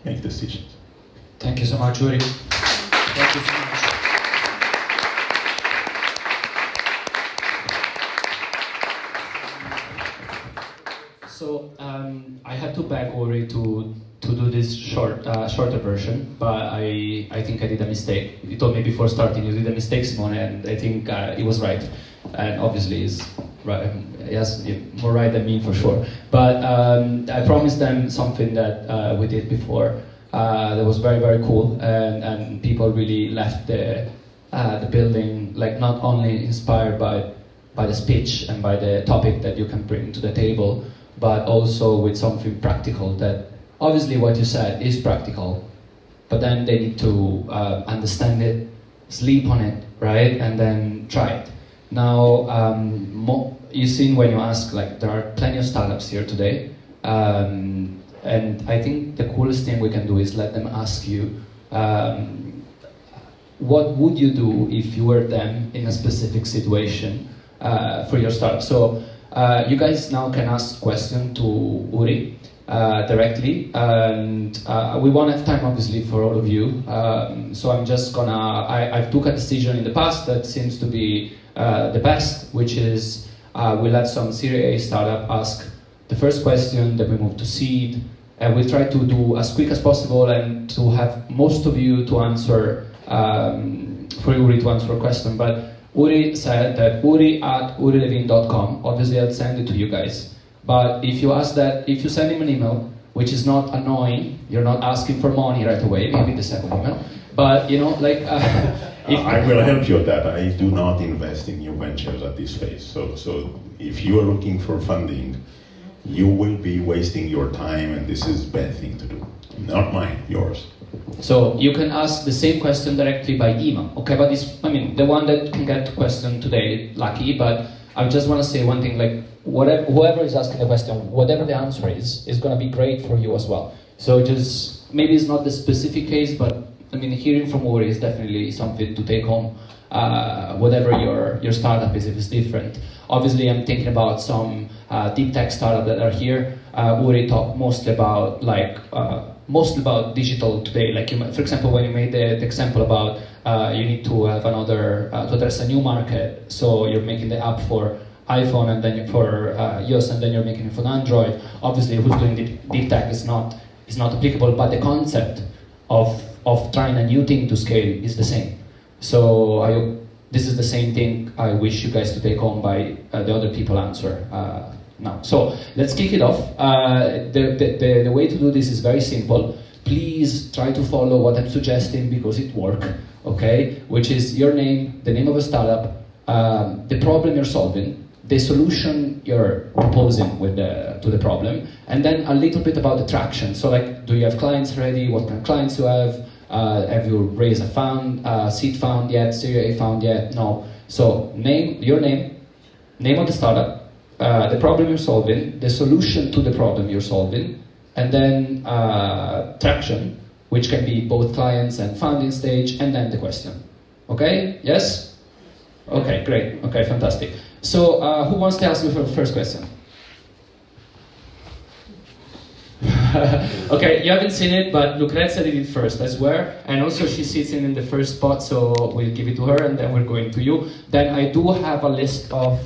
Make decisions. Thank you so much, Uri. Thank you so much. So I had to beg Uri to do this shorter version, but I think I did a mistake. You told me before starting you did a mistake, Simone, and I think he was right. And obviously he's right. Yes, more right than me for sure. But I promised them something that we did before that was very, very cool, and people really left the building like not only inspired by the speech and by the topic that you can bring to the table, but also with something practical that obviously what you said is practical, but then they need to understand it, sleep on it, right, and then try it. Now, you've seen when you ask, like, there are plenty of startups here today, and I think the coolest thing we can do is let them ask you, what would you do if you were them in a specific situation for your startup? So you guys now can ask questions to Uri directly, and we won't have time obviously for all of you, so I'm just gonna, I've took a decision in the past that seems to be the best, which is we'll let some Series A startup ask the first question, then we move to seed, and we'll try to do as quick as possible and to have most of you to answer, for Uri to answer a question. But Uri said that uri@urilevine.com, obviously I'll send it to you guys. But if you ask that, if you send him an email, which is not annoying, you're not asking for money right away, maybe the second email, but you know, like... I will help you with that. I do not invest in new ventures at this phase. So if you are looking for funding, you will be wasting your time, and this is a bad thing to do. Not mine, yours. So you can ask the same question directly by email, okay? But I mean, the one that can get the question today, lucky, but I just want to say one thing, like, whoever is asking the question, whatever the answer is going to be great for you as well. So just, maybe it's not the specific case, but I mean, hearing from Uri is definitely something to take home, whatever your startup is, if it's different. Obviously, I'm thinking about some deep tech startups that are here. Uri talked mostly about digital today. Like, for example, when you made the example about you need to have another to address a new market, so you're making the app for iPhone and then for iOS, and then you're making it for Android. Obviously, who's doing deep tech is not applicable, but the concept of trying a new thing to scale is the same. So this is the same thing I wish you guys to take home by the other people answer now. So let's kick it off. The way to do this is very simple. Please try to follow what I'm suggesting because it works, okay? Which is your name, the name of a startup, the problem you're solving, the solution you're proposing to the problem, and then a little bit about the traction. So like, do you have clients ready? What kind of clients you have? Have you raised a fund, seed fund yet, Series A fund yet? No. So your name of the startup, the problem you're solving, the solution to the problem you're solving, and then traction, which can be both clients and funding stage, and then the question. Okay? Yes? Okay, great. Okay, fantastic. So who wants to ask me for the first question? Okay, you haven't seen it, but Lucrezia did it first, I swear. And also she sits in the first spot, so we'll give it to her, and then we're going to you. Then I do have a list of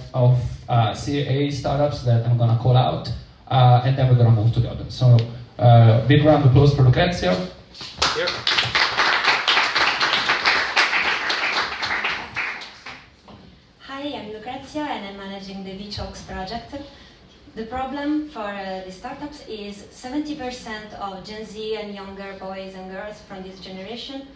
Series A startups that I'm gonna call out, and then we're gonna move to the others. So big round of applause for Lucrezia. Here. Hi, I'm Lucrezia and I'm managing the VChalks project. The problem for the startups is 70% of Gen Z and younger boys and girls from this generation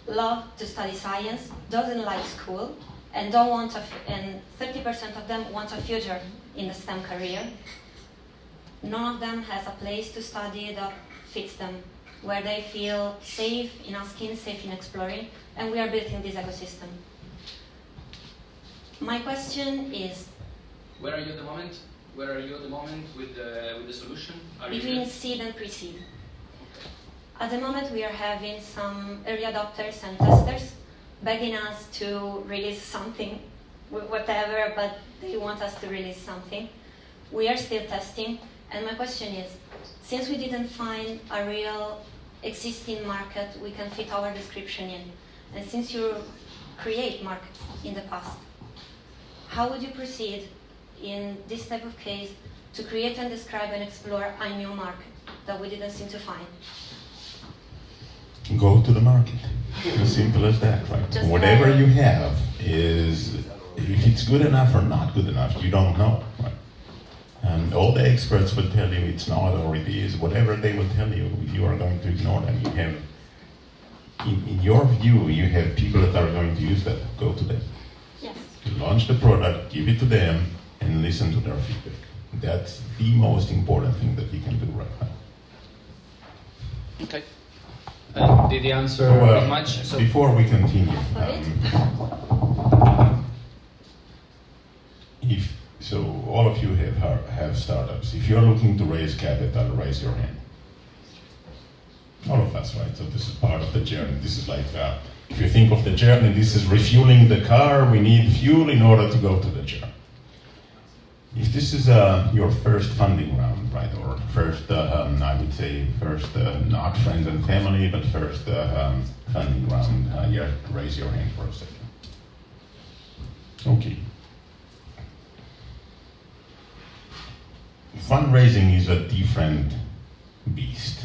love to study science, doesn't like school, and don't want and 30% of them want a future in the STEM career. None of them has a place to study that fits them, where they feel safe in asking, safe in exploring, and we are building this ecosystem. My question is, where are you at the moment? Where are you at the moment with the solution? Between seed and pre-seed. Okay. At the moment we are having some early adopters and testers begging us to release something, whatever, but they want us to release something. We are still testing, and my question is, since we didn't find a real existing market we can fit our description in, and since you create markets in the past, how would you proceed in this type of case to create and describe and explore a new market that we didn't seem to find? Go to the market. As simple as that, right? Just whatever you have is, if it's good enough or not good enough, you don't know, right? And all the experts will tell you it's not or it is. Whatever they will tell you, you are going to ignore them. You have, in your view, you have people that are going to use that. Go to them. Yes. Launch the product, give it to them, and listen to their feedback. That's the most important thing that you can do right now. Okay. Did he answer much? So before we continue, so all of you have startups. If you're looking to raise capital, raise your hand. All of us, right? So this is part of the journey. This is like, if you think of the journey, this is refueling the car. We need fuel in order to go to the journey. If this is your first funding round, right, or first, I would say first, not friends and family, but first funding round, you have to raise your hand for a second. Okay. Fundraising is a different beast.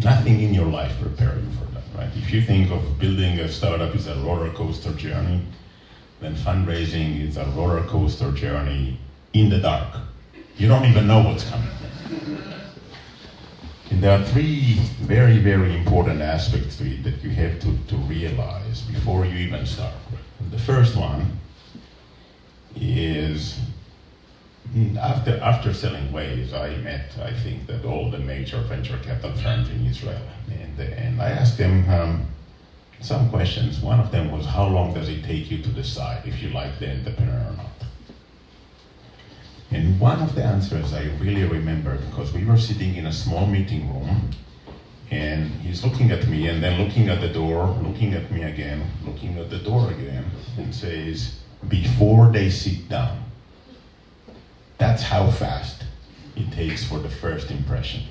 Nothing in your life prepares you for that, right? If you think of building a startup is a roller coaster journey, then fundraising is a roller coaster journey in the dark. You don't even know what's coming. And there are three very, very important aspects to it that you have to realize before you even start. The first one is, after selling Waze, I met, I think, that all the major venture capital firms in Israel. And I asked them some questions. One of them was, how long does it take you to decide if you like the entrepreneur or not? And one of the answers I really remember, because we were sitting in a small meeting room, and he's looking at me and then looking at the door, looking at me again, looking at the door again, and says, before they sit down. That's how fast it takes for the first impression.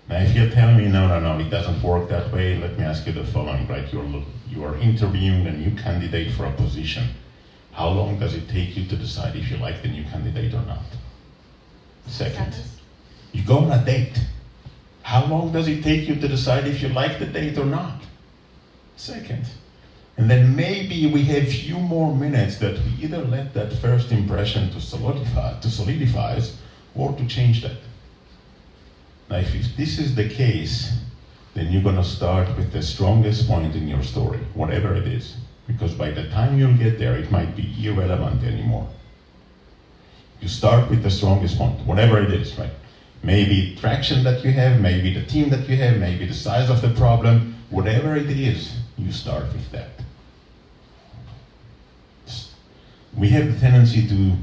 Now, if you tell me, no, it doesn't work that way, let me ask you the following, right? You are interviewing a new candidate for a position. How long does it take you to decide if you like the new candidate or not? Second, you go on a date. How long does it take you to decide if you like the date or not? Second. And then maybe we have few more minutes that we either let that first impression to solidify or to change that. Now, if this is the case, then you're going to start with the strongest point in your story, whatever it is. because by the time you'll get there, it might be irrelevant anymore. You start with the strongest point, whatever it is, right? Maybe traction that you have, maybe the team that you have, maybe the size of the problem, whatever it is, you start with that. We have the tendency to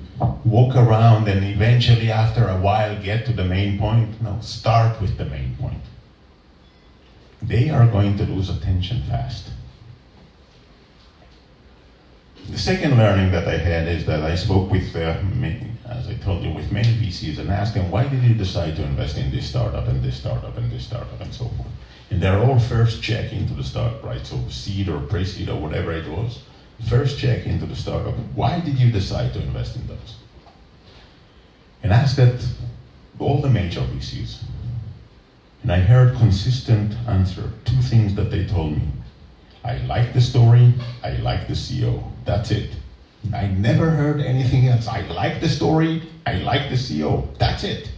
walk around and eventually after a while get to the main point. No, start with the main point. They are going to lose attention fast. The second learning that I had is that I spoke with, as I told you, with many VCs and asked them, why did you decide to invest in this startup and this startup and this startup and so forth? And they're all first check into the startup, right? So seed or pre-seed or whatever it was. First check into the startup. Why did you decide to invest in those? And asked that all the major VCs. And I heard consistent answer, two things that they told me. I like the story, I like the CEO. That's it. I never heard anything else. I like the story, I like the CEO. That's it.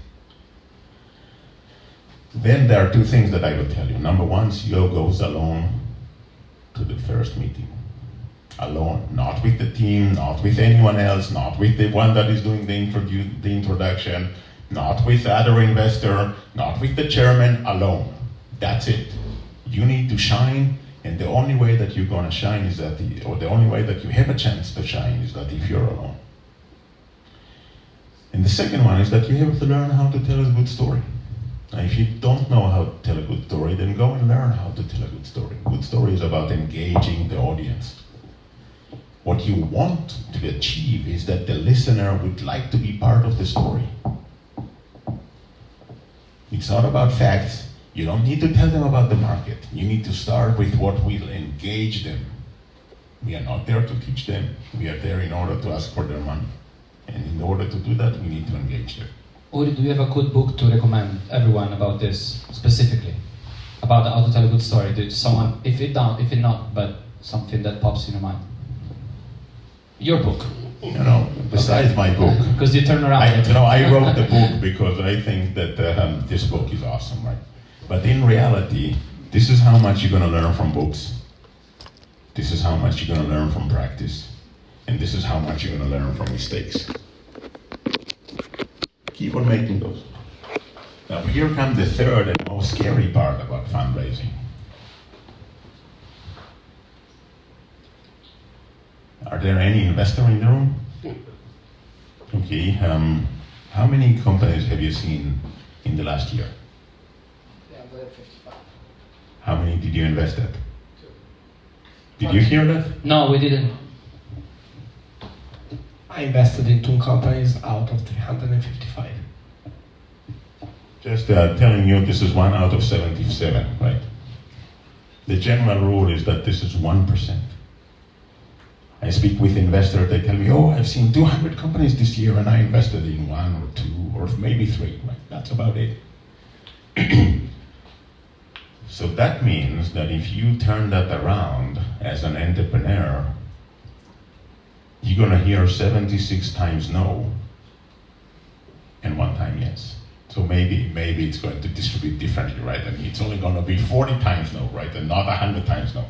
Then there are two things that I will tell you. Number one, CEO goes alone to the first meeting. Alone, not with the team, not with anyone else, not with the one that is doing the introduction, not with other investor, not with the chairman, alone. That's it. You need to shine, and the only way that you're going to shine is that, or the only way that you have a chance to shine is that if you're alone. And the second one is that you have to learn how to tell a good story. Now, if you don't know how to tell a good story, then go and learn how to tell a good story. Good story is about engaging the audience. What you want to achieve is that the listener would like to be part of the story. It's not about facts. You don't need to tell them about the market. You need to start with what will engage them. We are not there to teach them. We are there in order to ask for their money. And in order to do that, we need to engage them. Uri, do you have a good book to recommend everyone about this specifically? About how to tell a good story to someone, if it not, but something that pops in your mind? Your book. Besides my book. Because you turn around. I wrote the book because I think that this book is awesome, right? But in reality, this is how much you're going to learn from books. This is how much you're going to learn from practice. And this is how much you're going to learn from mistakes. Keep on making those. Now here comes the third and most scary part about fundraising. Are there any investors in the room? Okay, how many companies have you seen in the last year? Yeah, I'm at 55. How many did you invest at? 2. Did you hear that? No, we didn't. I invested in 2 companies out of 355. Just telling you this is 1 out of 77, right? The general rule is that this is 1%. I speak with investors, they tell me, oh, I've seen 200 companies this year and I invested in 1 or 2 or maybe 3, right? That's about it. So that means that if you turn that around as an entrepreneur, you're going to hear 76 times no and 1 time yes. So maybe it's going to distribute differently, right? And it's only going to be 40 times no, right? And not 100 times no.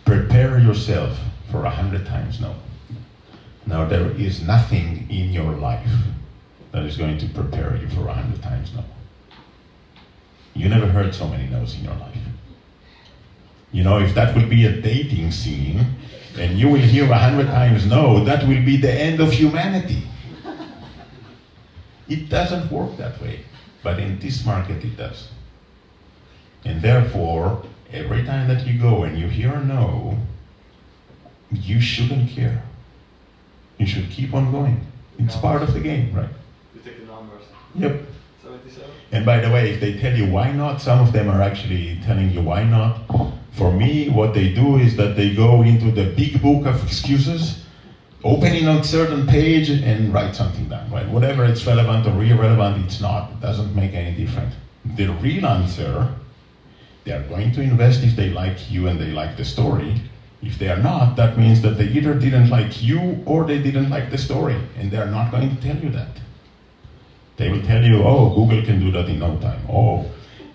Prepare yourself for 100 times no. Now there is nothing in your life that is going to prepare you for 100 times no. You never heard so many no's in your life. If that will be a dating scene and you will hear 100 times no, that will be the end of humanity. It doesn't work that way, but in this market it does. And therefore, every time that you go and you hear a no, you shouldn't care. You should keep on going. It's part of the game, right? You take the numbers. Yep. 77. And by the way, if they tell you why not, some of them are actually telling you why not. For me, what they do is that they go into the big book of excuses, opening a certain page and write something down, right? Whatever it's relevant or irrelevant, it's not. It doesn't make any difference. The real answer, they are going to invest if they like you and they like the story. If they are not, that means that they either didn't like you or they didn't like the story, and they are not going to tell you that. They will tell you, oh, Google can do that in no time. Oh,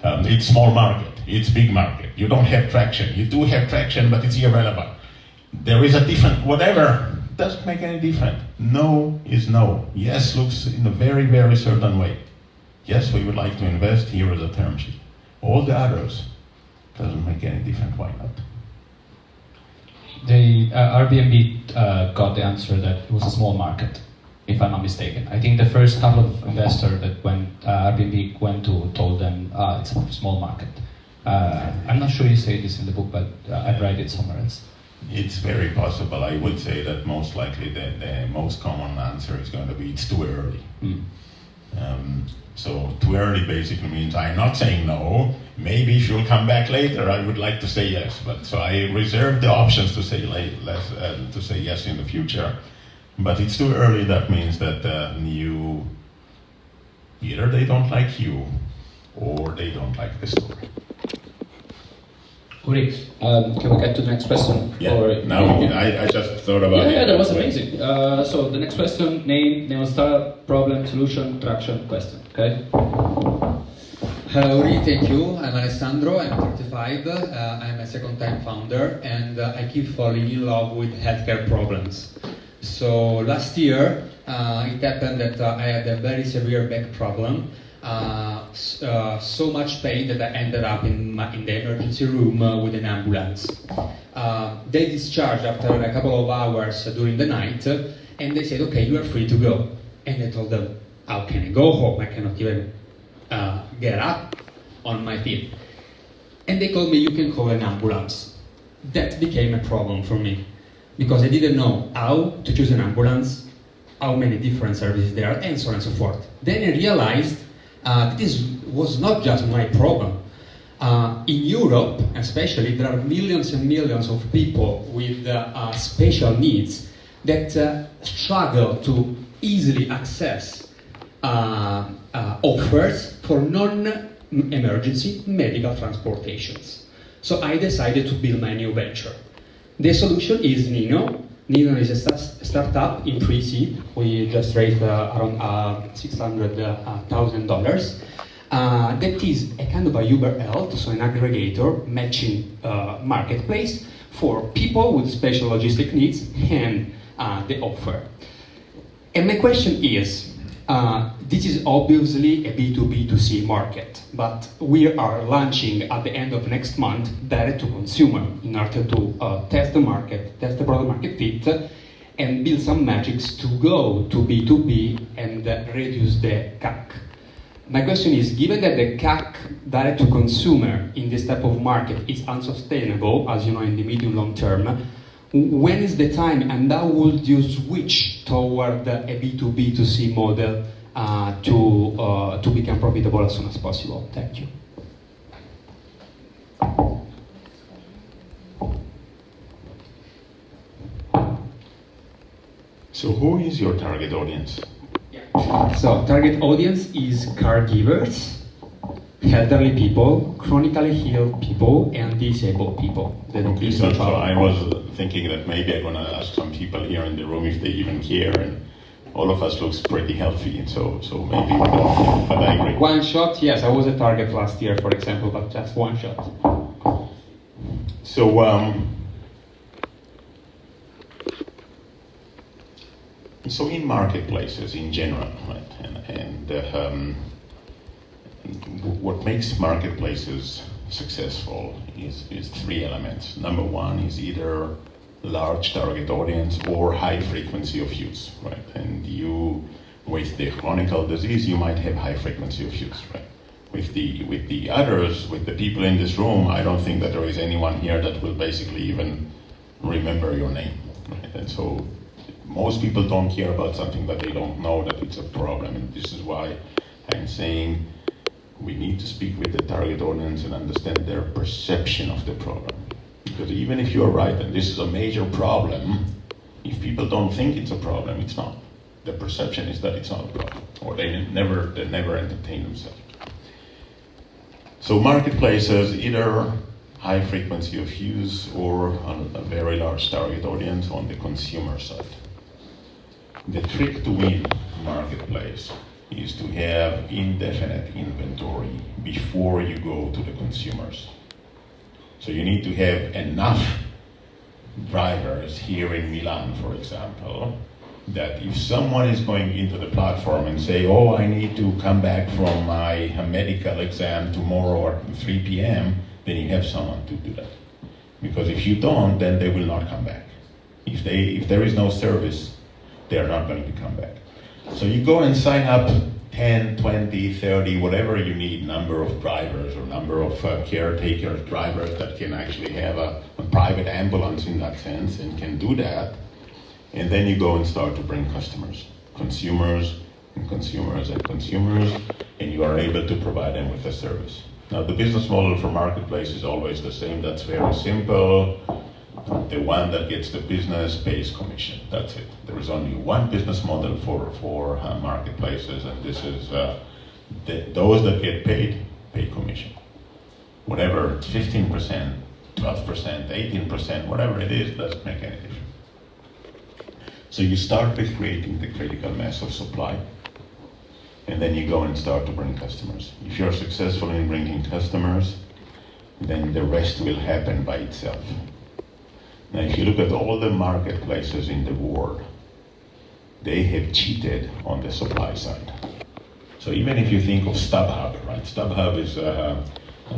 it's small market, it's big market. You don't have traction. You do have traction, but it's irrelevant. there is a different, whatever, doesn't make any difference. No is no. Yes looks in a very, very certain way. Yes, we would like to invest, here is a term sheet. All the others, doesn't make any difference, why not? Airbnb got the answer that it was a small market, if I'm not mistaken. I think the first couple of investors that Airbnb went to told them it's a small market. I'm not sure you say this in the book, but I've read it somewhere else. It's very possible. I would say that most likely the most common answer is going to be it's too early. So too early basically means I'm not saying no, maybe she'll come back later, I would like to say yes. But so I reserve the options to say to say yes in the future. But it's too early, that means that either they don't like you or they don't like the story. Uri, can we get to the next question? Yeah, now I just thought about it. Yeah, that was amazing. So the next question, name, startup, problem, solution, traction, question, okay? Hello Uri, thank you. I'm Alessandro, I'm 35, I'm a second-time founder, and I keep falling in love with healthcare problems. So last year, it happened that I had a very severe back problem. So much pain that I ended up in the emergency room with an ambulance. They discharged after a couple of hours during the night, and they said, okay, you are free to go. And I told them, how can I go home? I cannot even get up on my feet. And they told me, you can call an ambulance. That became a problem for me, because I didn't know how to choose an ambulance, how many different services there are, and so on and so forth. Then I realized this was not just my problem. In Europe, especially, there are millions and millions of people with special needs that struggle to easily access offers for non-emergency medical transportations. So I decided to build my new venture. The solution is Nino. Nino is a startup in pre-seed. We just raised around $600,000. That is a kind of a Uber Health, so an aggregator matching marketplace for people with special logistic needs and the offer. And my question is, this is obviously a B2B2C market, but we are launching at the end of next month direct to consumer in order to test the market, test the product market fit, and build some magics to go to B2B and reduce the CAC. My question is, given that the CAC direct to consumer in this type of market is unsustainable, as you know, in the medium long term, when is the time and how would you switch toward a B2B2C model to become profitable as soon as possible? Thank you. So who is your target audience? So target audience is caregivers, elderly people, chronically ill people, and disabled people. Okay, so I was thinking that maybe I'm gonna ask some people here in the room if they even care, and all of us looks pretty healthy, and so maybe we don't, but I agree. One shot, yes, I was a target last year, for example, but just one shot. So in marketplaces in general, right, and what makes marketplaces successful is three elements. Number one is either large target audience or high frequency of use, right? And you, with the chronic disease, you might have high frequency of use, right? With the others, with the people in this room, I don't think that there is anyone here that will basically even remember your name, right? And so most people don't care about something that they don't know that it's a problem, and this is why I'm saying we need to speak with the target audience and understand their perception of the problem. Because even if you're right and this is a major problem, if people don't think it's a problem, it's not. The perception is that it's not a problem, or they never entertain themselves. So marketplaces, either high frequency of use or a very large target audience on the consumer side. The trick to win marketplace is to have indefinite inventory before you go to the consumers. So you need to have enough drivers here in Milan, for example, that if someone is going into the platform and say, oh, I need to come back from my medical exam tomorrow at 3 p.m., then you have someone to do that. Because if you don't, then they will not come back. If there is no service, they are not going to come back. So you go and sign up 10, 20, 30, whatever you need, number of drivers or number of caretakers, drivers that can actually have a private ambulance in that sense and can do that. And then you go and start to bring customers, consumers, and consumers, and consumers, and you are able to provide them with a service. Now, the business model for marketplace is always the same. That's very simple. The one that gets the business pays commission. That's it. There is only one business model for marketplaces, and this is those that get paid pay commission. Whatever, 15%, 12%, 18%, whatever it is, doesn't make any difference. So you start with creating the critical mass of supply, and then you go and start to bring customers. If you're successful in bringing customers, then the rest will happen by itself. Now, if you look at all the marketplaces in the world, they have cheated on the supply side. So even if you think of StubHub, right? StubHub is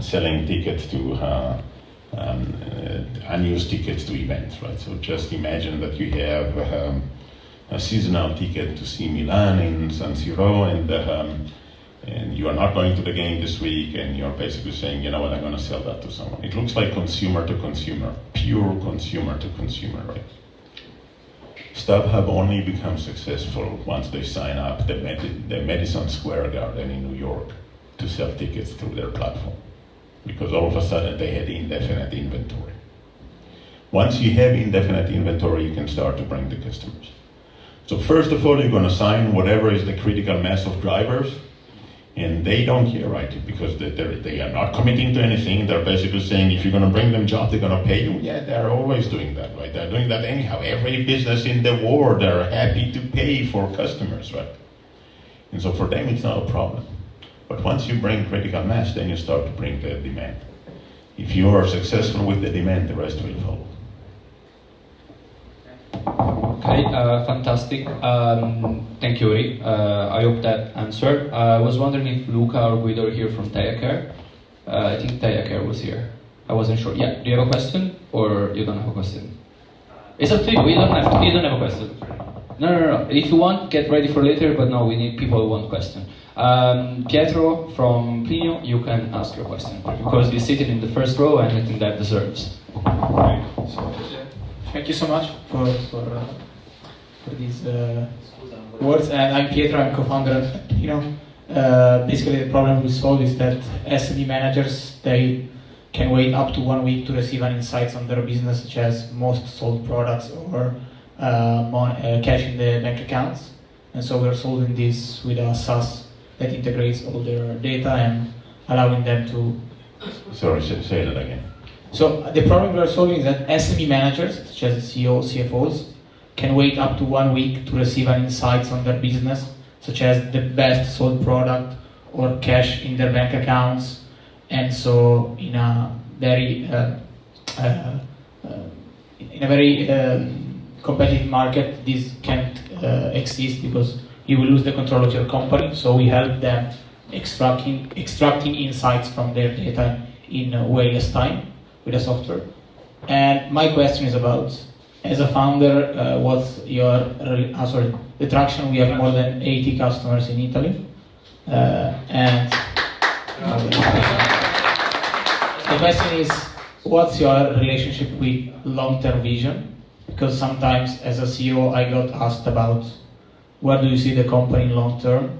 selling tickets to unused tickets to events, right? So just imagine that you have a seasonal ticket to see Milan in San Siro, and you are not going to the game this week, and you're basically saying, you know what, I'm going to sell that to someone. It looks like consumer to consumer, pure consumer to consumer, right? StubHub only becomes successful once they sign up the Madison Square Garden in New York to sell tickets through their platform, because all of a sudden they had indefinite inventory. Once you have indefinite inventory, you can start to bring the customers. So first of all, you're going to sign whatever is the critical mass of drivers, and they don't care, right? Because they are not committing to anything. They're basically saying, if you're going to bring them jobs, they're going to pay you. Yeah, they're always doing that, right? They're doing that anyhow. Every business in the world, they're happy to pay for customers, right? And so for them, it's not a problem. But once you bring critical mass, then you start to bring the demand. If you are successful with the demand, the rest will follow. Okay, fantastic. Thank you, Uri. I hope that answered. I was wondering if Luca or Guido are here from TeiaCare. I think TeiaCare was here. I wasn't sure. Yeah, do you have a question, or you don't have a question? It's up to you. You don't have a question. No. If you want, get ready for later, but no, we need people who want question. Pietro from Pino, you can ask your question, because you're sitting in the first row, and I think that deserves. Thank you so much for these words. And I'm Pietro, I'm co-founder at Pino. Basically, the problem we solve is that SME managers, they can wait up to 1 week to receive an insights on their business, such as most sold products or cash in the bank accounts. And so we're solving this with a SaaS that integrates all their data and allowing them to... Sorry, say that again. So the problem we're solving is that SME managers, such as CEOs, CFOs, can wait up to 1 week to receive an insights on their business, such as the best sold product or cash in their bank accounts. And so in a very competitive market, this can't exist, because you will lose the control of your company. So we help them extracting insights from their data in way less time with a software. And my question is about, as a founder, what's your the traction? We have more than 80 customers in Italy, and the question is, what's your relationship with long-term vision? Because sometimes as a CEO I got asked about where do you see the company long-term,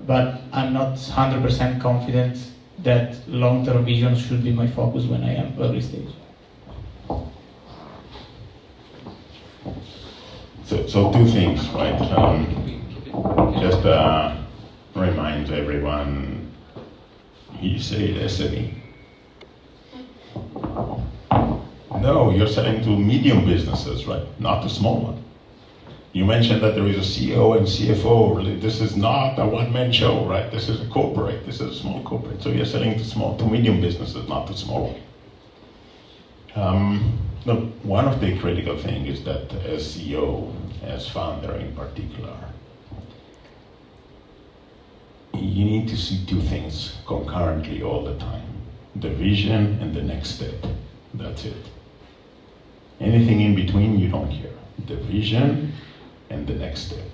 but I'm not 100% confident that long-term vision should be my focus when I am early stage. So two things, right? Just remind everyone, he said SME. No, you're selling to medium businesses, right? Not to small ones. You mentioned that there is a CEO and CFO. This is not a one-man show, right? This is a corporate. This is a small corporate. So you're selling to medium businesses, not to small. Look, one of the critical things is that as CEO, as founder in particular, you need to see two things concurrently all the time. The vision and the next step. That's it. Anything in between, you don't care. The vision and the next step.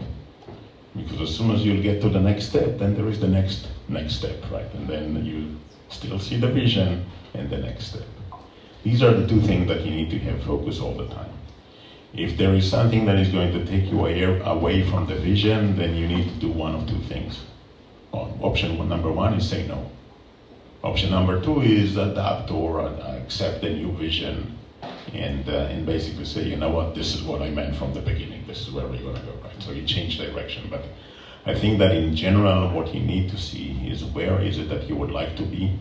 Because as soon as you'll get to the next step, then there is the next step, right? And then you still see the vision and the next step. These are the two things that you need to have focus all the time. If there is something that is going to take you away from the vision, then you need to do one of two things. Option number one is say no. Option number two is adapt or accept the new vision and basically say, you know what, this is what I meant from the beginning, this is where we're going to go, right? So you change direction. But I think that in general, what you need to see is where is it that you would like to be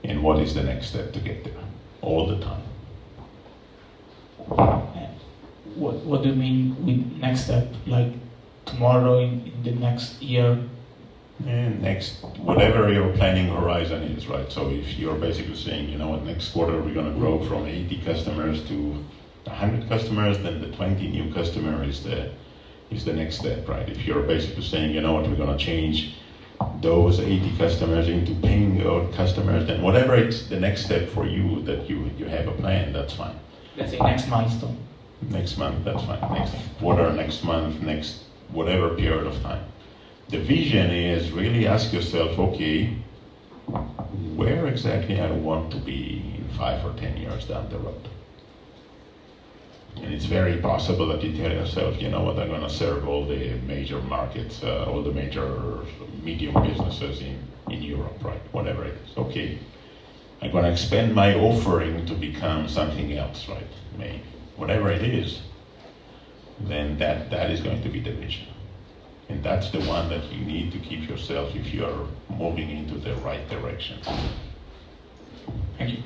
and what is the next step to get there, all the time. What do you mean with next step? Like tomorrow, in the next year? And next, whatever your planning horizon is, right? So if you're basically saying, you know what, next quarter we're going to grow from 80 customers to 100 customers, then the 20 new customer is the next step, right? If you're basically saying, you know what, we're going to change those 80 customers into paying customers, then whatever it's the next step for you that you have a plan, that's fine. Let's say next milestone. Next month, that's fine. Next quarter, next month, next whatever period of time. The vision is really ask yourself, okay, where exactly I want to be in 5 or 10 years down the road. And it's very possible that you tell yourself, you know what, I'm going to serve all the major markets, all the major medium businesses in Europe, right? Whatever it is. Okay, I'm going to expand my offering to become something else, right? Maybe. Whatever it is, then that is going to be the vision. And that's the one that you need to keep yourself if you are moving into the right direction. Thank you.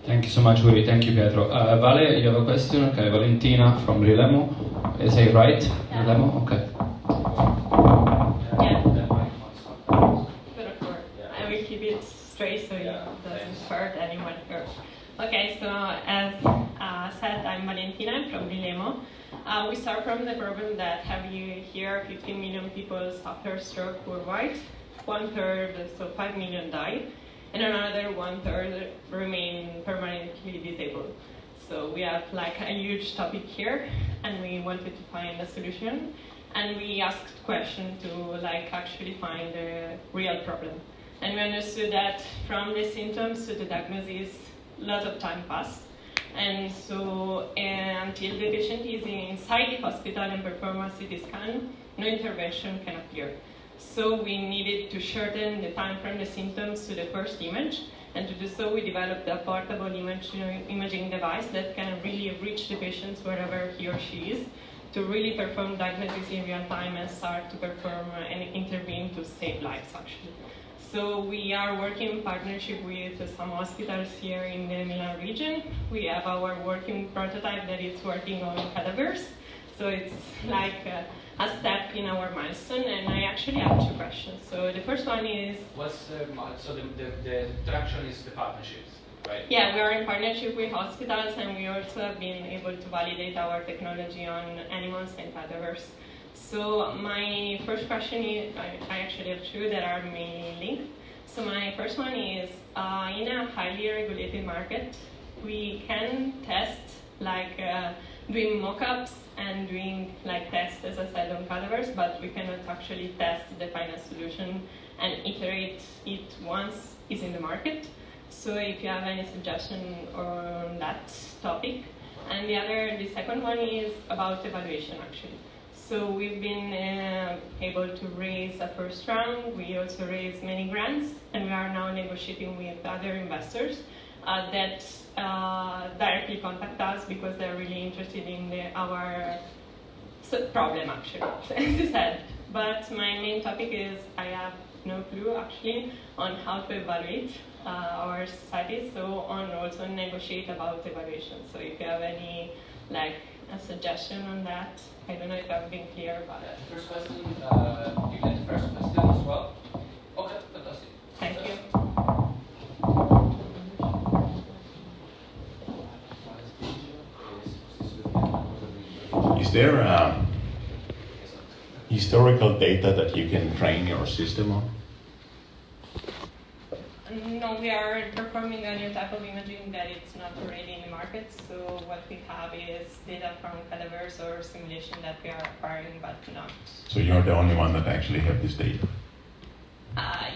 Thank you so much, Uri. Thank you, Pietro. Vale, you have a question? Okay, Valentina from Rilemo. Is it right? Yeah. Rilemo? Okay. I will keep it straight so it doesn't hurt anyone here. Okay, so as said, I'm Valentina from Rilemo. We start from the problem that have you here 15 million people suffer stroke worldwide, 1/3, so 5 million die, and another 1/3 remain permanently disabled. So we have like a huge topic here, and we wanted to find a solution, and we asked questions to like actually find the real problem. And we understood that from the symptoms to the diagnosis, a lot of time passed. And so until the patient is inside the hospital and perform a CT scan, no intervention can appear. So we needed to shorten the time from the symptoms to the first image. And to do so, we developed a portable imaging device that can really reach the patient wherever he or she is, to really perform diagnosis in real time and start to perform and intervene to save lives, actually. So we are working in partnership with some hospitals here in the Milan region. We have our working prototype that is working on cadavers. So it's like a step in our milestone, and I actually have two questions. So the first one is... the traction is the partnerships, right? Yeah, we are in partnership with hospitals, and we also have been able to validate our technology on animals and cadavers. So my first question is, I actually have two that are mainly linked. So my first one is, in a highly regulated market, we can test like doing mock-ups and doing like tests, as I said, on cadavers, but we cannot actually test the final solution and iterate it once it's in the market. So if you have any suggestion on that topic. And the second one is about evaluation, actually. So we've been able to raise a first round. We also raised many grants, and we are now negotiating with other investors that directly contact us because they're really interested in our problem, actually, as you said. But my main topic is I have no clue, actually, on how to evaluate our society, so on also negotiate about evaluation. So if you have any, like, a suggestion on that, I don't know if I've been clear about it. First question, you get the first question as well? Okay, fantastic. Thank you. Is there historical data that you can train your system on? No, we are performing a new type of imaging that it's not already in the market. So what we have is data from cadavers or simulation that we are acquiring, but not. So you're the only one that actually have this data?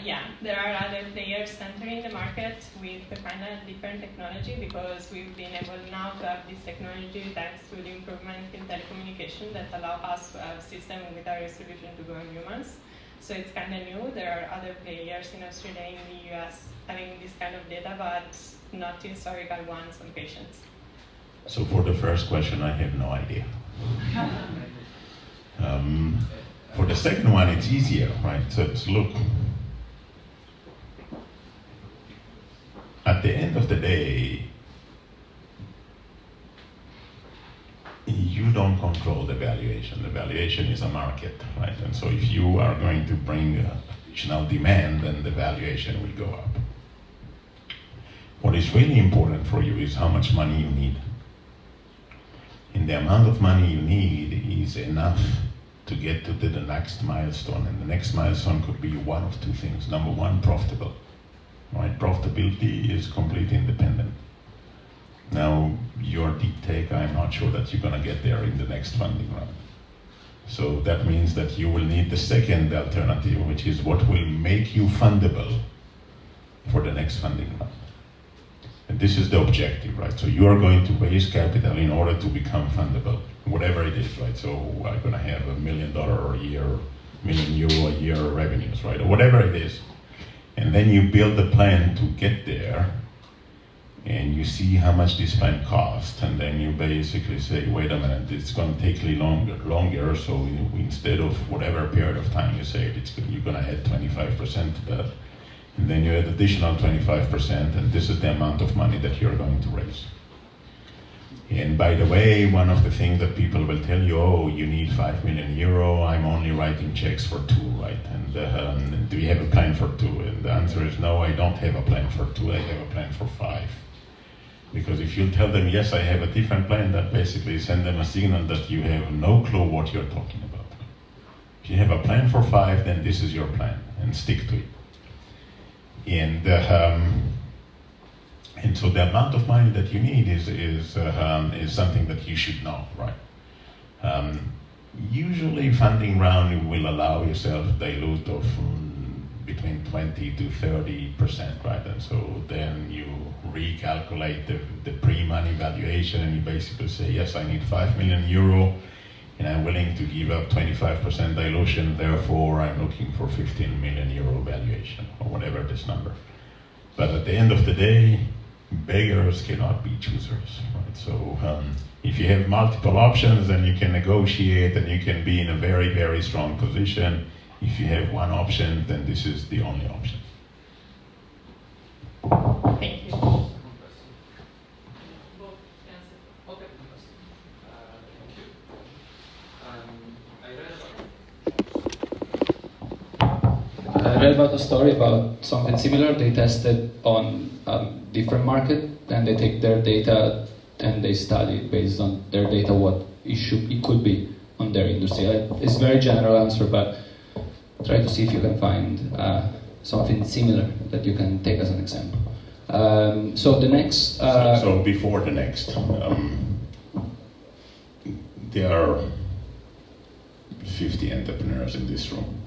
Yeah, there are other players entering the market with a kind of different technology because we've been able now to have this technology thanks to the improvement in telecommunication that allow us to have a system with a resolution to go in humans. So it's kind of new. There are other players in Australia and the US having this kind of data, but not historical ones on patients. So for the first question, I have no idea. For the second one, it's easier, right? So it's look. At the end of the day, you don't control the valuation. The valuation is a market, right? And so if you are going to bring additional demand, then the valuation will go up. What is really important for you is how much money you need. And the amount of money you need is enough to get to the next milestone. And the next milestone could be one of two things. Number one, profitable. Right? Profitability is completely independent. Now, your deep take, I'm not sure that you're going to get there in the next funding round. So that means that you will need the second alternative, which is what will make you fundable for the next funding round. And this is the objective, right? So you are going to raise capital in order to become fundable, whatever it is, right? So I'm going to have $1 million a year, €1 million a year revenues, right? Or whatever it is. And then you build a plan to get there, and you see how much this plan costs, and then you basically say, wait a minute, it's going to take longer, so instead of whatever period of time you say you're going to add 25% to that, and then you add additional 25%, and this is the amount of money that you're going to raise. And by the way, one of the things that people will tell you, oh, you need €5 million, I'm only writing checks for 2, right? And do you have a plan for 2? And the answer is no, I don't have a plan for 2, I have a plan for 5. Because if you tell them, yes, I have a different plan, that basically send them a signal that you have no clue what you're talking about. If you have a plan for 5, then this is your plan, and stick to it. And so the amount of money that you need is something that you should know, right? Usually funding round will allow yourself dilute of between 20 to 30%, right? And so then you recalculate the pre-money valuation, and you basically say, yes, I need €5 million, and I'm willing to give up 25% dilution, therefore I'm looking for €15 million valuation, or whatever this number. But at the end of the day, beggars cannot be choosers, right? So if you have multiple options, then you can negotiate and you can be in a very, very strong position. If you have one option, then this is the only option. Thank you. I read about a story about something similar. They tested on different market, and they take their data and they study based on their data what it could be on their industry. It's a very general answer, but try to see if you can find something similar that you can take as an example. So the next... So before the next, there are 50 entrepreneurs in this room.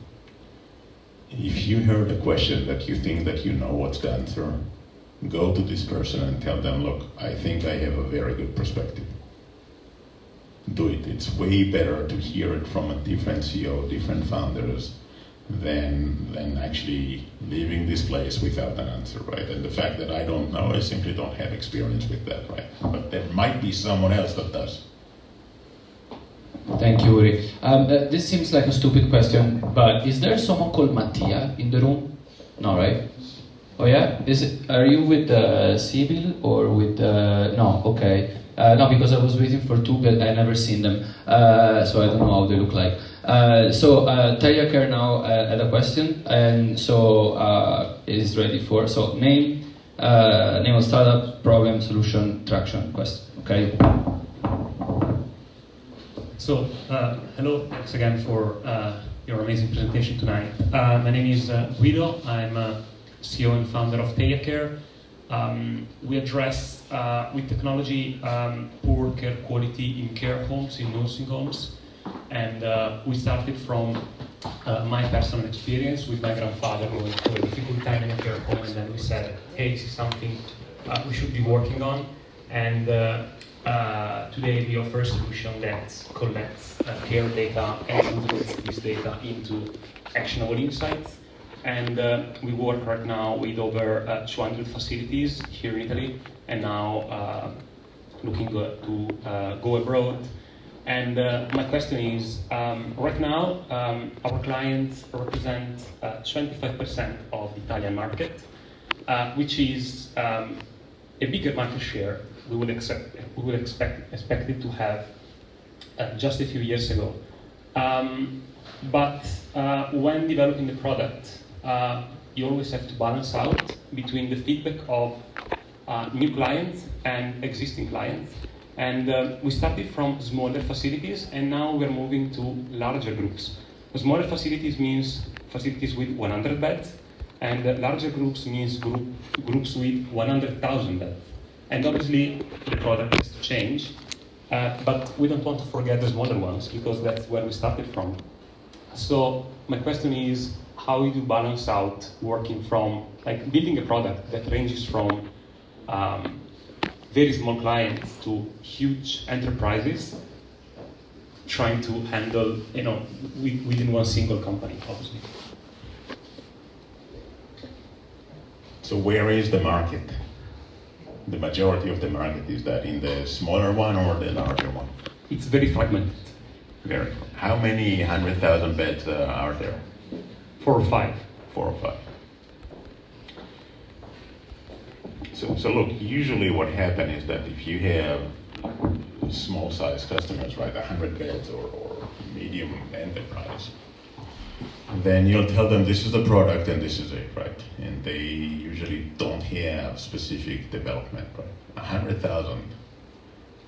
If you heard a question that you think that you know what's the answer, go to this person and tell them, look, I think I have a very good perspective. Do it. It's way better to hear it from a different CEO, different founders, than actually leaving this place without an answer, right? And the fact that I don't know, I simply don't have experience with that, right? But there might be someone else that does. Thank you, Uri. This seems like a stupid question, but is there someone called Mattia in the room? No, right? Oh yeah? Are you with Sibyl or with... No, okay. No, because I was waiting for 2, but I never seen them. So I don't know how they look like. So Taya Kerr now had a question, and so is ready for... So name of startup, problem, solution, traction, question, okay? Hello, thanks again for your amazing presentation tonight. My name is Guido. I'm CEO and founder of TeyaCare. We address with technology poor care quality in care homes, in nursing homes, and we started from my personal experience with my grandfather going through a difficult time in a care home, and then we said, hey, this is something we should be working on, and today we offer a solution that collects care data and integrates this data into actionable insights. And we work right now with over 200 facilities here in Italy, and now looking to go abroad. And my question is, right now, our clients represent 25% of the Italian market, which is a bigger market share we would expect it to have just a few years ago. But when developing the product, you always have to balance out between the feedback of new clients and existing clients. And we started from smaller facilities, and now we're moving to larger groups. Smaller facilities means facilities with 100 beds, and larger groups means groups with 100,000 beds. And obviously, the product has to change, but we don't want to forget the smaller ones, because that's where we started from. So my question is, how do you balance out working from, like, building a product that ranges from very small clients to huge enterprises, trying to handle, within one single company, obviously. So where is the market? The majority of the market, is that in the smaller one or the larger one? It's very fragmented. Very. How many 100,000 beds are there? 4 or 5. 4 or 5. So look, usually what happens is that if you have small size customers, right, 100 beds or medium enterprise, then you'll tell them this is the product and this is it, right? And they usually don't have specific development, right? 100,000,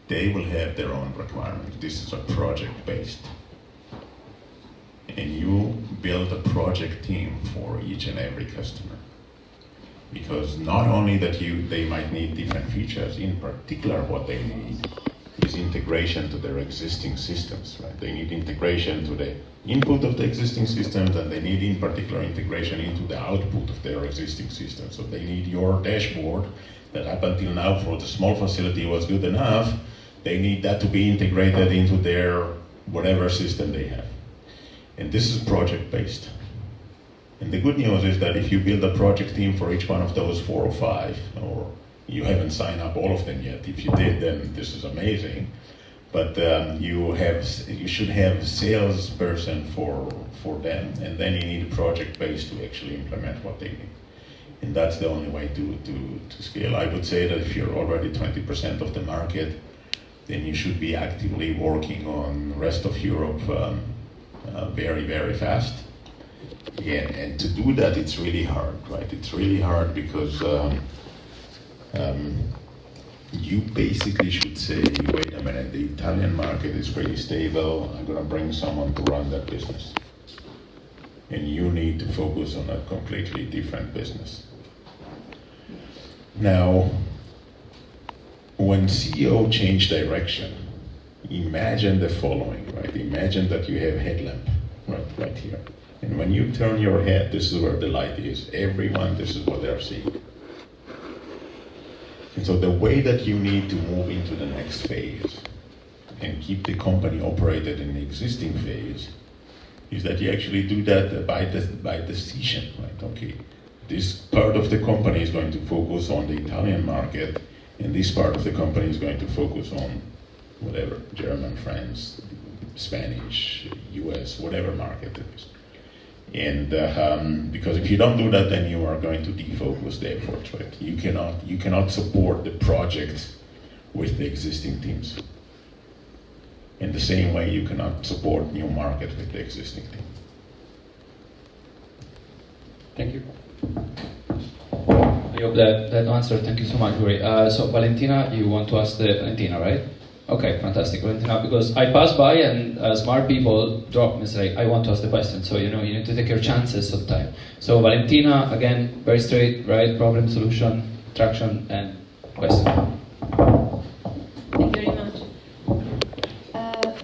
they will have their own requirements. This is a project based. And you build a project team for each and every customer. Because not only that they might need different features, in particular what they need is integration to their existing systems, right? They need integration to the input of the existing systems, and they need in particular integration into the output of their existing systems. So they need your dashboard that up until now for the small facility was good enough. They need that to be integrated into their whatever system they have. And this is project based. And the good news is that if you build a project team for each one of those 4 or 5, or you haven't signed up all of them yet, if you did, then this is amazing. But you should have a salesperson for them, and then you need a project base to actually implement what they need. And that's the only way to scale. I would say that if you're already 20% of the market, then you should be actively working on the rest of Europe very, very fast. Yeah, and to do that, it's really hard, right? It's really hard because you basically should say, wait a minute, the Italian market is pretty stable, I'm gonna bring someone to run that business. And you need to focus on a completely different business. Now, when CEO change direction, imagine the following, right? Imagine that you have headlamp right here. And when you turn your head, this is where the light is. Everyone, this is what they're seeing. And so the way that you need to move into the next phase and keep the company operated in the existing phase is that you actually do that by decision, right? Okay, this part of the company is going to focus on the Italian market, and this part of the company is going to focus on whatever, German, France, Spanish, US, whatever market it is. And because if you don't do that, then you are going to defocus the efforts, right? You cannot support the project with the existing teams. In the same way, you cannot support new market with the existing team. Thank you. I hope that answered. Thank you so much, Uri. So Valentina, you want to ask Valentina, right? Okay, fantastic, Valentina. Because I pass by and smart people drop me say, I want to ask the question. So you need to take your chances of time. So Valentina, again, very straight, right? Problem, solution, traction, and question. Thank you very much.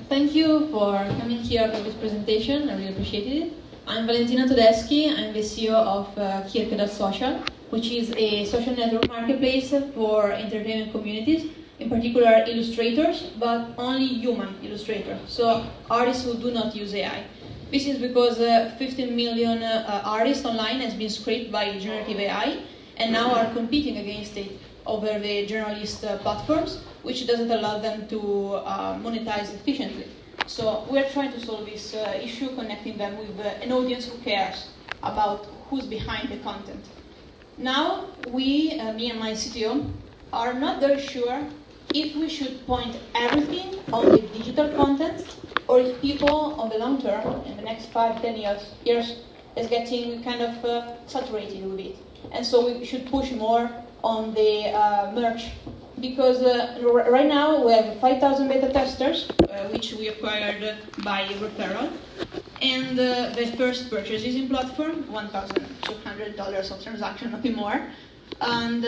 Thank you for coming here for this presentation. I really appreciated it. I'm Valentina Tedeschi. I'm the CEO of Kirke.social, which is a social network marketplace for entertainment communities, in particular illustrators, but only human illustrators, so artists who do not use AI. This is because 15 million artists online has been scraped by generative AI, and now are competing against it over the journalist platforms, which doesn't allow them to monetize efficiently. So we're trying to solve this issue, connecting them with an audience who cares about who's behind the content. Now, me and my CTO, are not very sure if we should point everything on the digital content, or if people on the long term, in the next 5-10 years, is getting kind of saturated with it. And so we should push more on the merch. Because right now we have 5,000 beta testers, which we acquired by referral, and the first purchases in platform, $1,200 of transaction, nothing more. And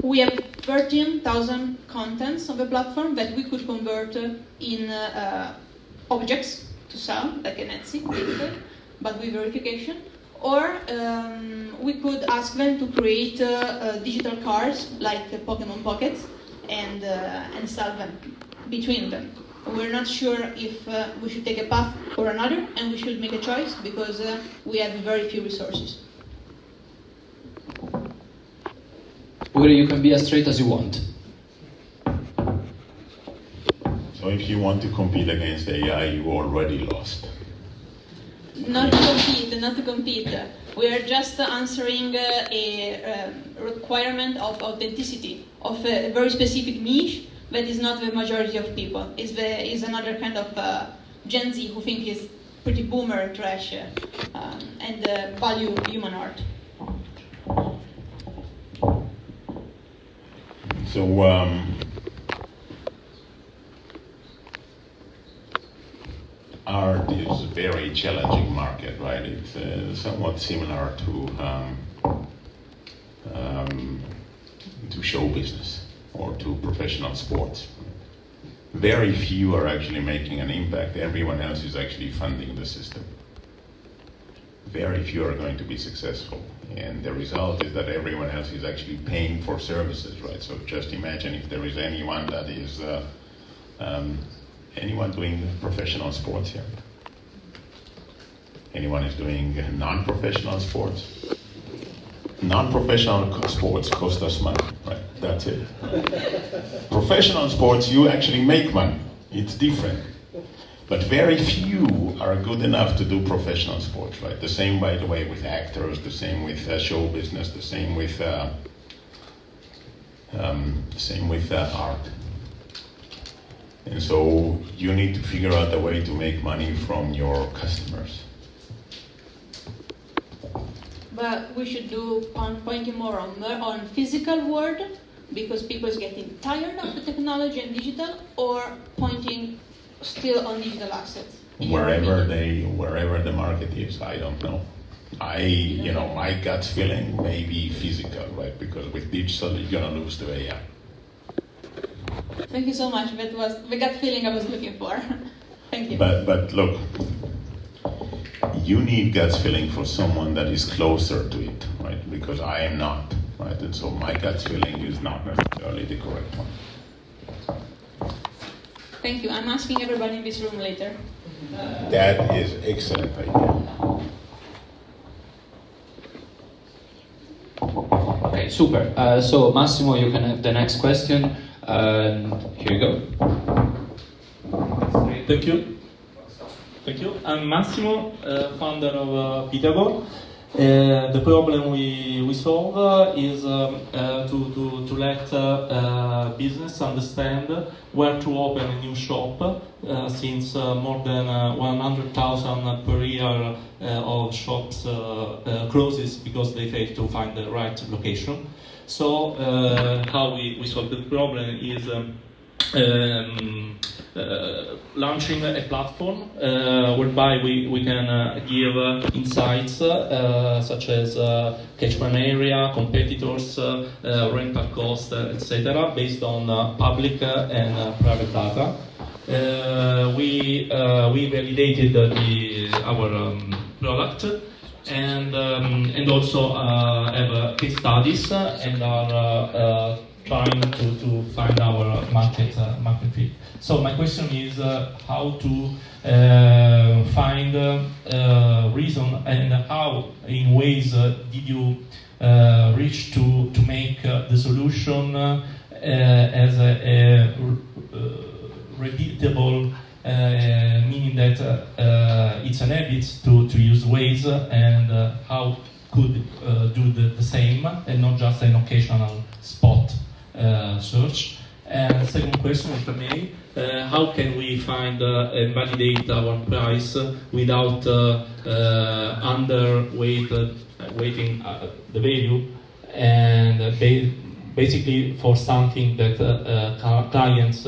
we have 13,000 contents on the platform that we could convert in objects to sell, like an Etsy, basically, but with verification. Or we could ask them to create digital cards like Pokemon Pockets and sell them between them. We're not sure if we should take a path or another, and we should make a choice because we have very few resources. Uri, you can be as straight as you want. So if you want to compete against AI, you already lost. Not to compete. We are just answering a requirement of authenticity, of a very specific niche that is not the majority of people. Is another kind of Gen Z who think is pretty boomer trash and value human art. So art is a very challenging market, right? It's somewhat similar to show business or to professional sports. Very few are actually making an impact. Everyone else is actually funding the system. Very few are going to be successful. And the result is that everyone else is actually paying for services, right? So just imagine if there is anyone that is anyone doing professional sports here? Anyone is doing non-professional sports? Non-professional sports cost us money, right? That's it. Professional sports, you actually make money. It's different. But very few are good enough to do professional sports, right? The same, by the way, with actors, the same with show business, the same with art. And so you need to figure out a way to make money from your customers. But we should do pointing more on physical world, because people is getting tired of the technology and digital, or pointing still on digital assets. Wherever the market is, I don't know. My gut feeling may be physical, right? Because with digital, you're gonna lose the AI. Thank you so much. That was the gut feeling I was looking for. Thank you. But look, you need gut feeling for someone that is closer to it, right? Because I am not, right? And so my gut feeling is not necessarily the correct one. Thank you. I'm asking everybody in this room later. That is excellent idea. Okay, super. So Massimo, you can have the next question. Here you go. Thank you. I'm Massimo, founder of Pitagor. The problem we solve is to let business understand where to open a new shop, since more than 100,000 per year of shops closes because they fail to find the right location. So how we solve the problem is launching a platform whereby we can give insights such as catchment area, competitors, rental cost, etc., based on public and private data. We validated our product and also have case studies and are trying to find our market fit. So my question is how to find reason and how in Waze did you reach to make the solution as a repeatable, meaning that it's an habit to use Waze, and how could do the same and not just an occasional spot search. And second question, if I may, how can we find and validate our price without weighting the value, and basically for something that clients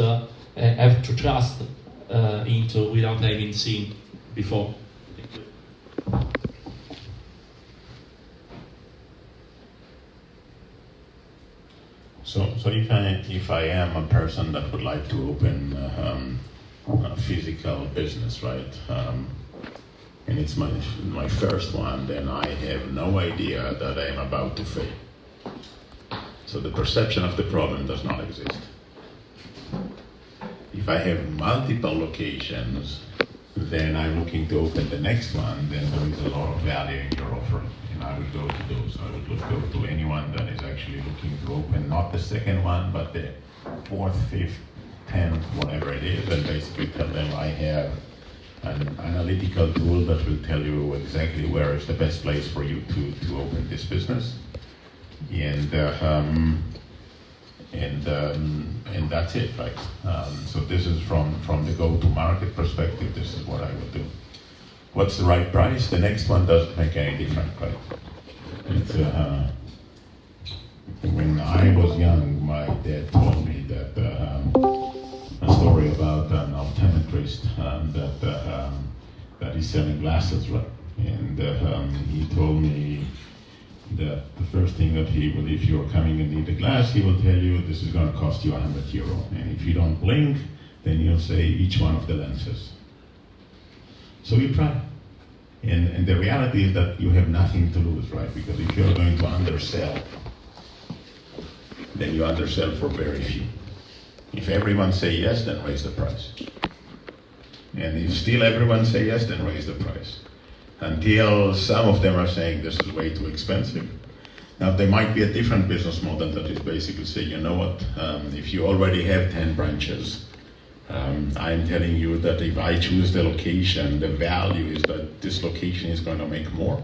have to trust into without having seen before? Thank you. So if I am a person that would like to open a physical business, right, and it's my first one, then I have no idea that I am about to fail. So the perception of the problem does not exist. If I have multiple locations, then I'm looking to open the next one, then there is a lot of value in your offering. And I would go to those. I would go to anyone that is actually looking to open not the second one, but the fourth, fifth, 10th, whatever it is, and basically tell them I have an analytical tool that will tell you exactly where is the best place for you to open this business. And that's it, right? So this is from the go-to-market perspective, this is what I would do. What's the right price? The next one doesn't make any difference, right? It's, when I was young, my dad told me that a story about an optometrist that is selling glasses, right? And he told me that the first thing that he will, if you're coming and need a glass, he will tell you this is going to cost you €100. And if you don't blink, then he'll say each one of the lenses. So you try. And the reality is that you have nothing to lose, right? Because if you're going to undersell, then you undersell for very few. If everyone say yes, then raise the price. And if still everyone say yes, then raise the price. Until some of them are saying this is way too expensive. Now there might be a different business model that is basically say, you know what, if you already have 10 branches, I'm telling you that if I choose the location, the value is that this location is going to make more.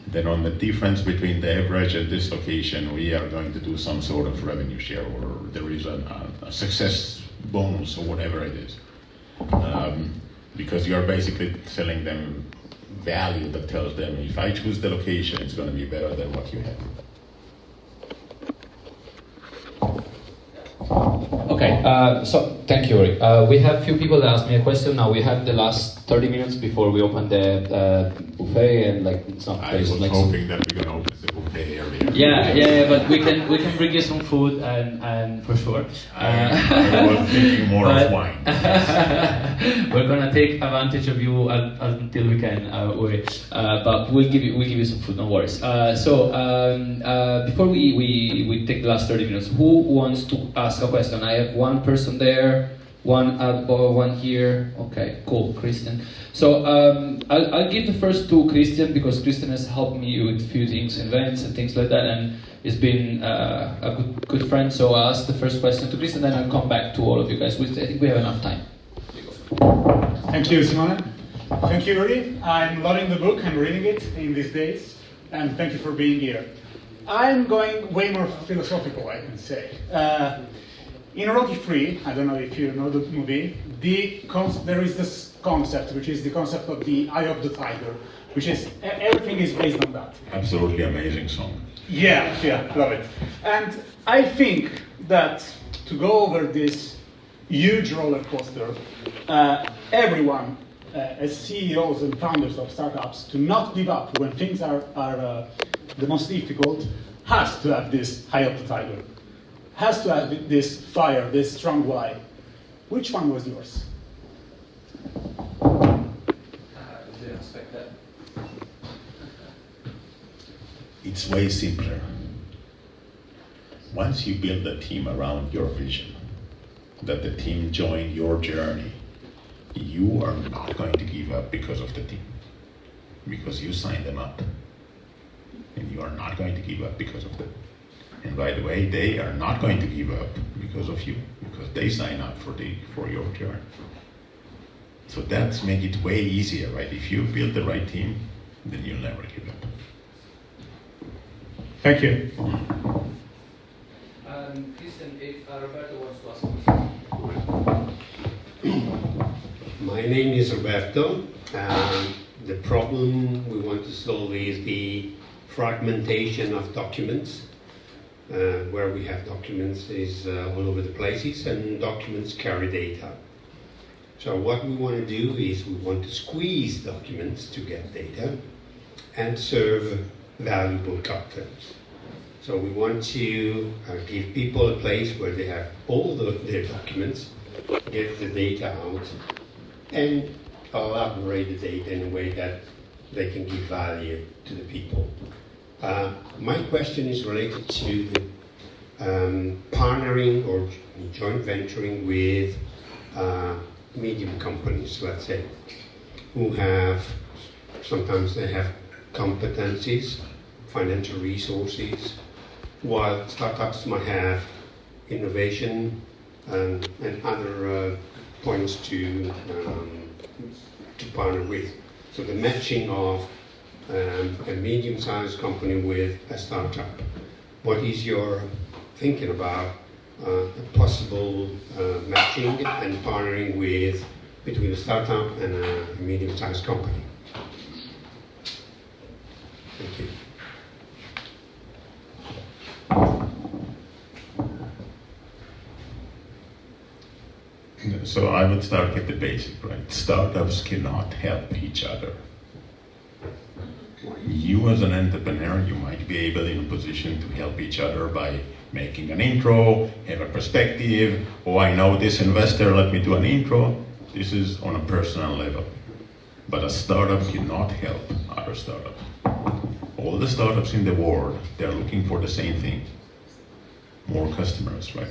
Then on the difference between the average and this location, we are going to do some sort of revenue share, or there is a success bonus or whatever it is. Because you're basically selling them value that tells them if I choose the location, it's going to be better than what you have. Okay, so thank you, Uri. We have a few people that asked me a question. Now we have the last 30 minutes before we open the buffet and like some. I was hoping that we're gonna open the buffet area. Yeah, but we can bring you some food and for sure. I was thinking more of wine. We're gonna take advantage of you until we can, Uri. But we'll give you some food. No worries. So before we take the last 30 minutes, who wants to ask a question? I have one person there. One here. Okay, cool, Christian. So I'll give the first to Christian because Christian has helped me with a few things, events and things like that, and he's been a good friend. So I'll ask the first question to Christian, then I'll come back to all of you guys. I think we have enough time. Thank you, Simone. Thank you, Uri. I'm loving the book. I'm reading it in these days, and thank you for being here. I'm going way more philosophical, I can say. In Rocky III, I don't know if you know the movie, there is this concept, which is the concept of the eye of the tiger, which is, everything is based on that. Absolutely amazing song. Yeah, love it. And I think that to go over this huge roller coaster. Everyone, as CEOs and founders of startups, to not give up when things are the most difficult, has to have this eye of the tiger, has to have this fire, this strong why. Which one was yours? Didn't expect that. It's way simpler. Once you build a team around your vision, that the team join your journey, you are not going to give up because of the team, because you signed them up. And you are not going to give up because of them. And by the way, they are not going to give up because of you, because they sign up for your journey. So that's make it way easier, right? If you build the right team, then you'll never give up. Thank you. Kristen, if Roberto wants to ask a question. My name is Roberto. The problem we want to solve is the fragmentation of documents, where we have documents is all over the places, and documents carry data. So what we want to do is we want to squeeze documents to get data and serve valuable cocktails. So we want to give people a place where they have all their documents, get the data out, and elaborate the data in a way that they can give value to the people. My question is related to the partnering or joint venturing with medium companies, let's say, who have, sometimes they have competencies, financial resources, while startups might have innovation and other points to partner with. So the matching of a medium-sized company with a startup. What is your thinking about a possible matching and partnering with between a startup and a medium-sized company? Thank you. So I would start with the basic, right? Startups cannot help each other. You as an entrepreneur, you might be able in a position to help each other by making an intro, have a perspective, oh, I know this investor, let me do an intro. This is on a personal level. But a startup cannot help other startups. All the startups in the world, they're looking for the same thing. More customers, right?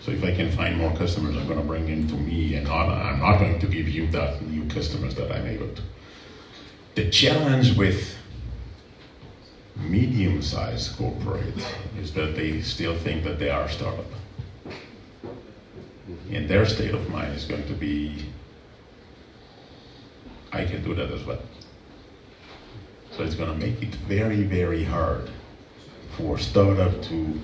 So if I can find more customers, I'm going to bring in to me, and I'm not going to give you that new customers that I'm able to. The challenge with medium-sized corporates is that they still think that they are a startup. And their state of mind is going to be, I can do that as well. So it's going to make it very, very hard for startup to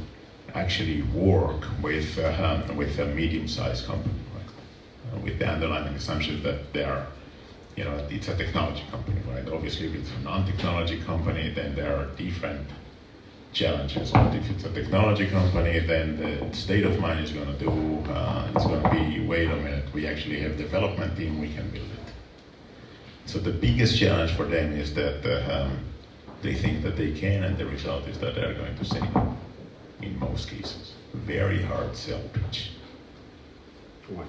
actually work with a medium-sized company, right? With the underlying assumption that they are, it's a technology company, right? Obviously, if it's a non-technology company, then there are different challenges. But if it's a technology company, then the state of mind is going to do, it's going to be, wait a minute, we actually have development team, we can build it. So the biggest challenge for them is that they think that they can, and the result is that they're going to say no. In most cases, very hard sell pitch. Right.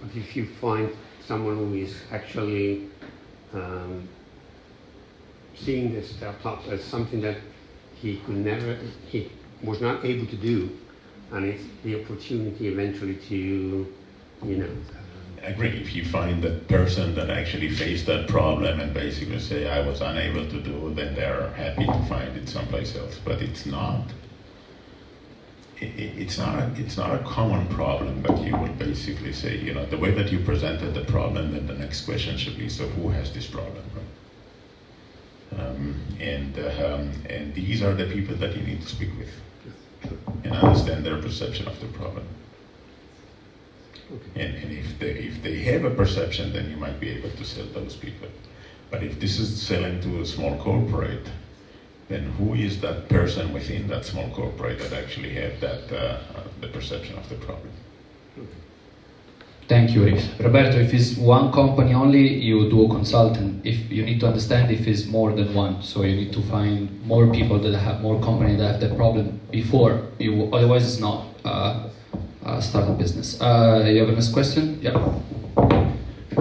But if you find someone who is actually seeing the startup as something that he was not able to do, and it's the opportunity eventually to, I agree. If you find that person that actually faced that problem and basically say, I was unable to do, then they're happy to find it someplace else. But it's not a common problem that you would basically say, the way that you presented the problem, then the next question should be, so who has this problem, right? And these are the people that you need to speak with and understand their perception of the problem. Okay. And if they have a perception, then you might be able to sell those people. But if this is selling to a small corporate, then who is that person within that small corporate that actually have that the perception of the problem? Thank you, Uri. Roberto, if it's one company only, you do a consultant. If you need to understand if it's more than one, so you need to find more people that have more companies that have that problem before you. Otherwise, it's not a startup business. You have a next question? Yeah.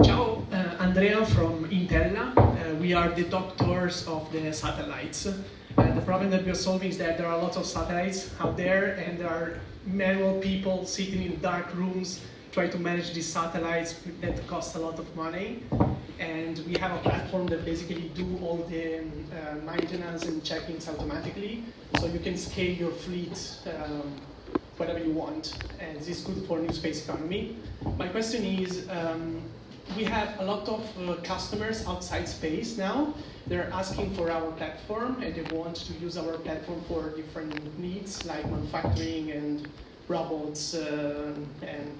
Ciao, Andrea from Intella. We are the doctors of the satellites. The problem that we are solving is that there are lots of satellites out there, and there are manual people sitting in dark rooms trying to manage these satellites that cost a lot of money. And we have a platform that basically do all the maintenance and check-ins automatically, so you can scale your fleet whatever you want, and this is good for new space economy. My question is, we have a lot of customers outside space now. They're asking for our platform, and they want to use our platform for different needs, like manufacturing and robots and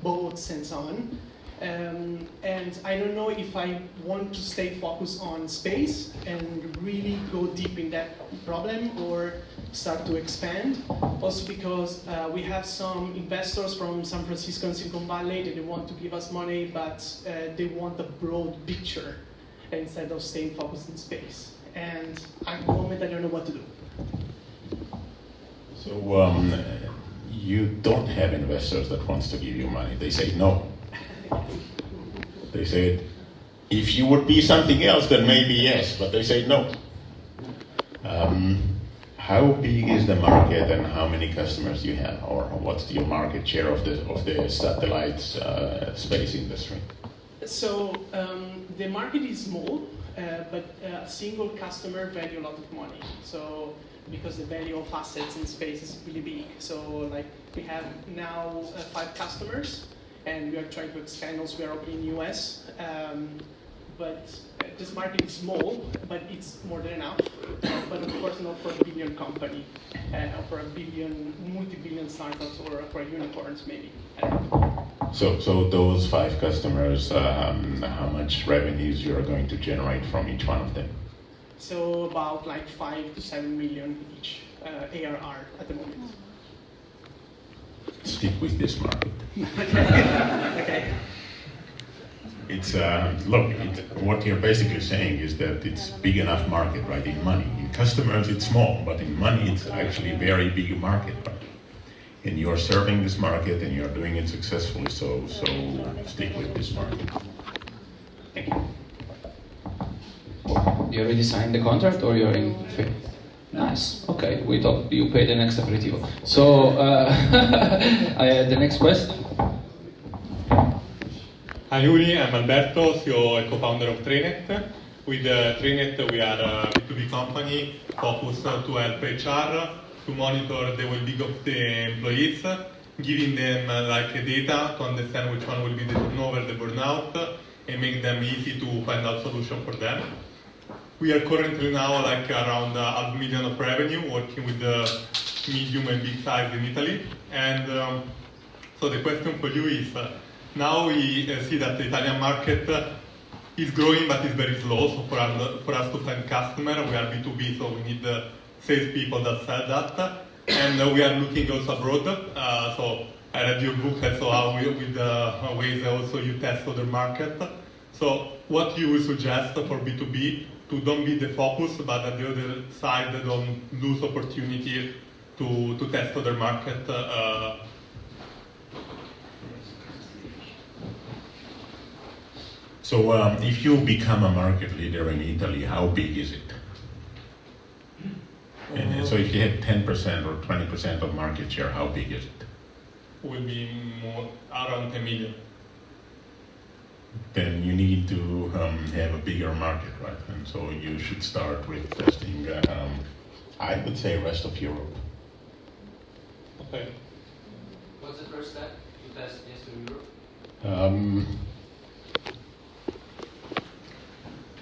boats and so on. And I don't know if I want to stay focused on space and really go deep in that problem, or start to expand. Also because we have some investors from San Francisco and Silicon Valley that they want to give us money, but they want a broad picture instead of staying focused in space. And at the moment, I don't know what to do. So you don't have investors that wants to give you money. They say no. They say, if you would be something else, then maybe yes, but they say no. How big is the market, and how many customers do you have, or what's your market share of the satellites space industry? So the market is small, but a single customer value a lot of money. So because the value of assets in space is really big. So like we have now 5 customers, and we are trying to expand. Also, we are opening in the US. But this market is small, but it's more than enough. But of course, not for a billion company, or for a billion, multi-billion startups, or for unicorns maybe. So those 5 customers, how much revenues you are going to generate from each one of them? So about like 5 to 7 million each ARR at the moment. Stick with this market. Okay. It's what you're basically saying is that it's big enough market, right? In money, in customers it's small, but in money it's actually a very big market, right? And you're serving this market, and you're doing it successfully. So stick with this market. Thank you. You already signed the contract, or you're in? Nice. Okay. We thought you paid an extra aperitivo. So the next question. Hi Uri, I'm Alberto, CEO and co-founder of Trainet. With Trainet, we are a B2B company focused to help HR to monitor the well-being of the employees, giving them data to understand which one will be the turnover, the burnout, and make them easy to find out solution for them. We are currently now around $500,000 of revenue, working with the medium and big size in Italy. And so the question for you is, now we see that the Italian market is growing, but it's very slow. So for us to find customer, we are B2B, so we need salespeople that sell that. And we are looking also abroad. So I read your book, and so how with Waze also you test other market. So what you would suggest for B2B to don't be the focus, but on the other side, don't lose opportunity to test other market. So if you become a market leader in Italy, how big is it? And so if you have 10% or 20% of market share, how big is it? Will be more around 10 million. Then you need to have a bigger market, right? And so you should start with testing, I would say, rest of Europe. Okay. What's the first step to test Eastern Europe?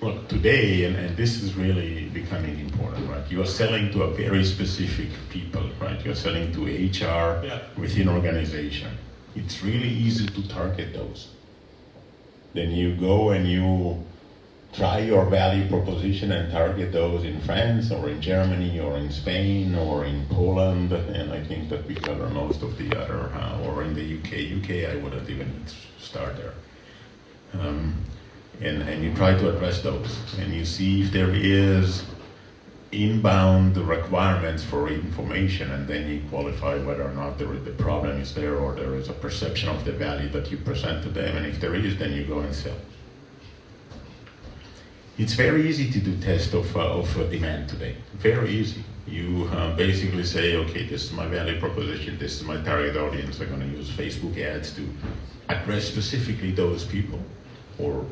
Well, today, and this is really becoming important, right? You are selling to a very specific people, right? You're selling to HR within organization. It's really easy to target those. Then you go and you try your value proposition and target those in France or in Germany or in Spain or in Poland, and I think that we cover most of the other, or in the UK I wouldn't even start there. And you try to address those, and you see if there is inbound requirements for information, and then you qualify whether or not the problem is there or there is a perception of the value that you present to them, and if there is, then you go and sell. It's very easy to do test of demand today, very easy. You basically say, okay, this is my value proposition, this is my target audience, I'm going to use Facebook ads to address specifically those people, or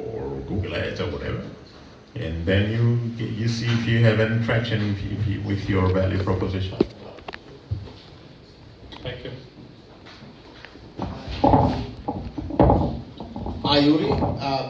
Google ads or whatever. And then you see if you have any traction with your value proposition. Thank you. Hi Uri,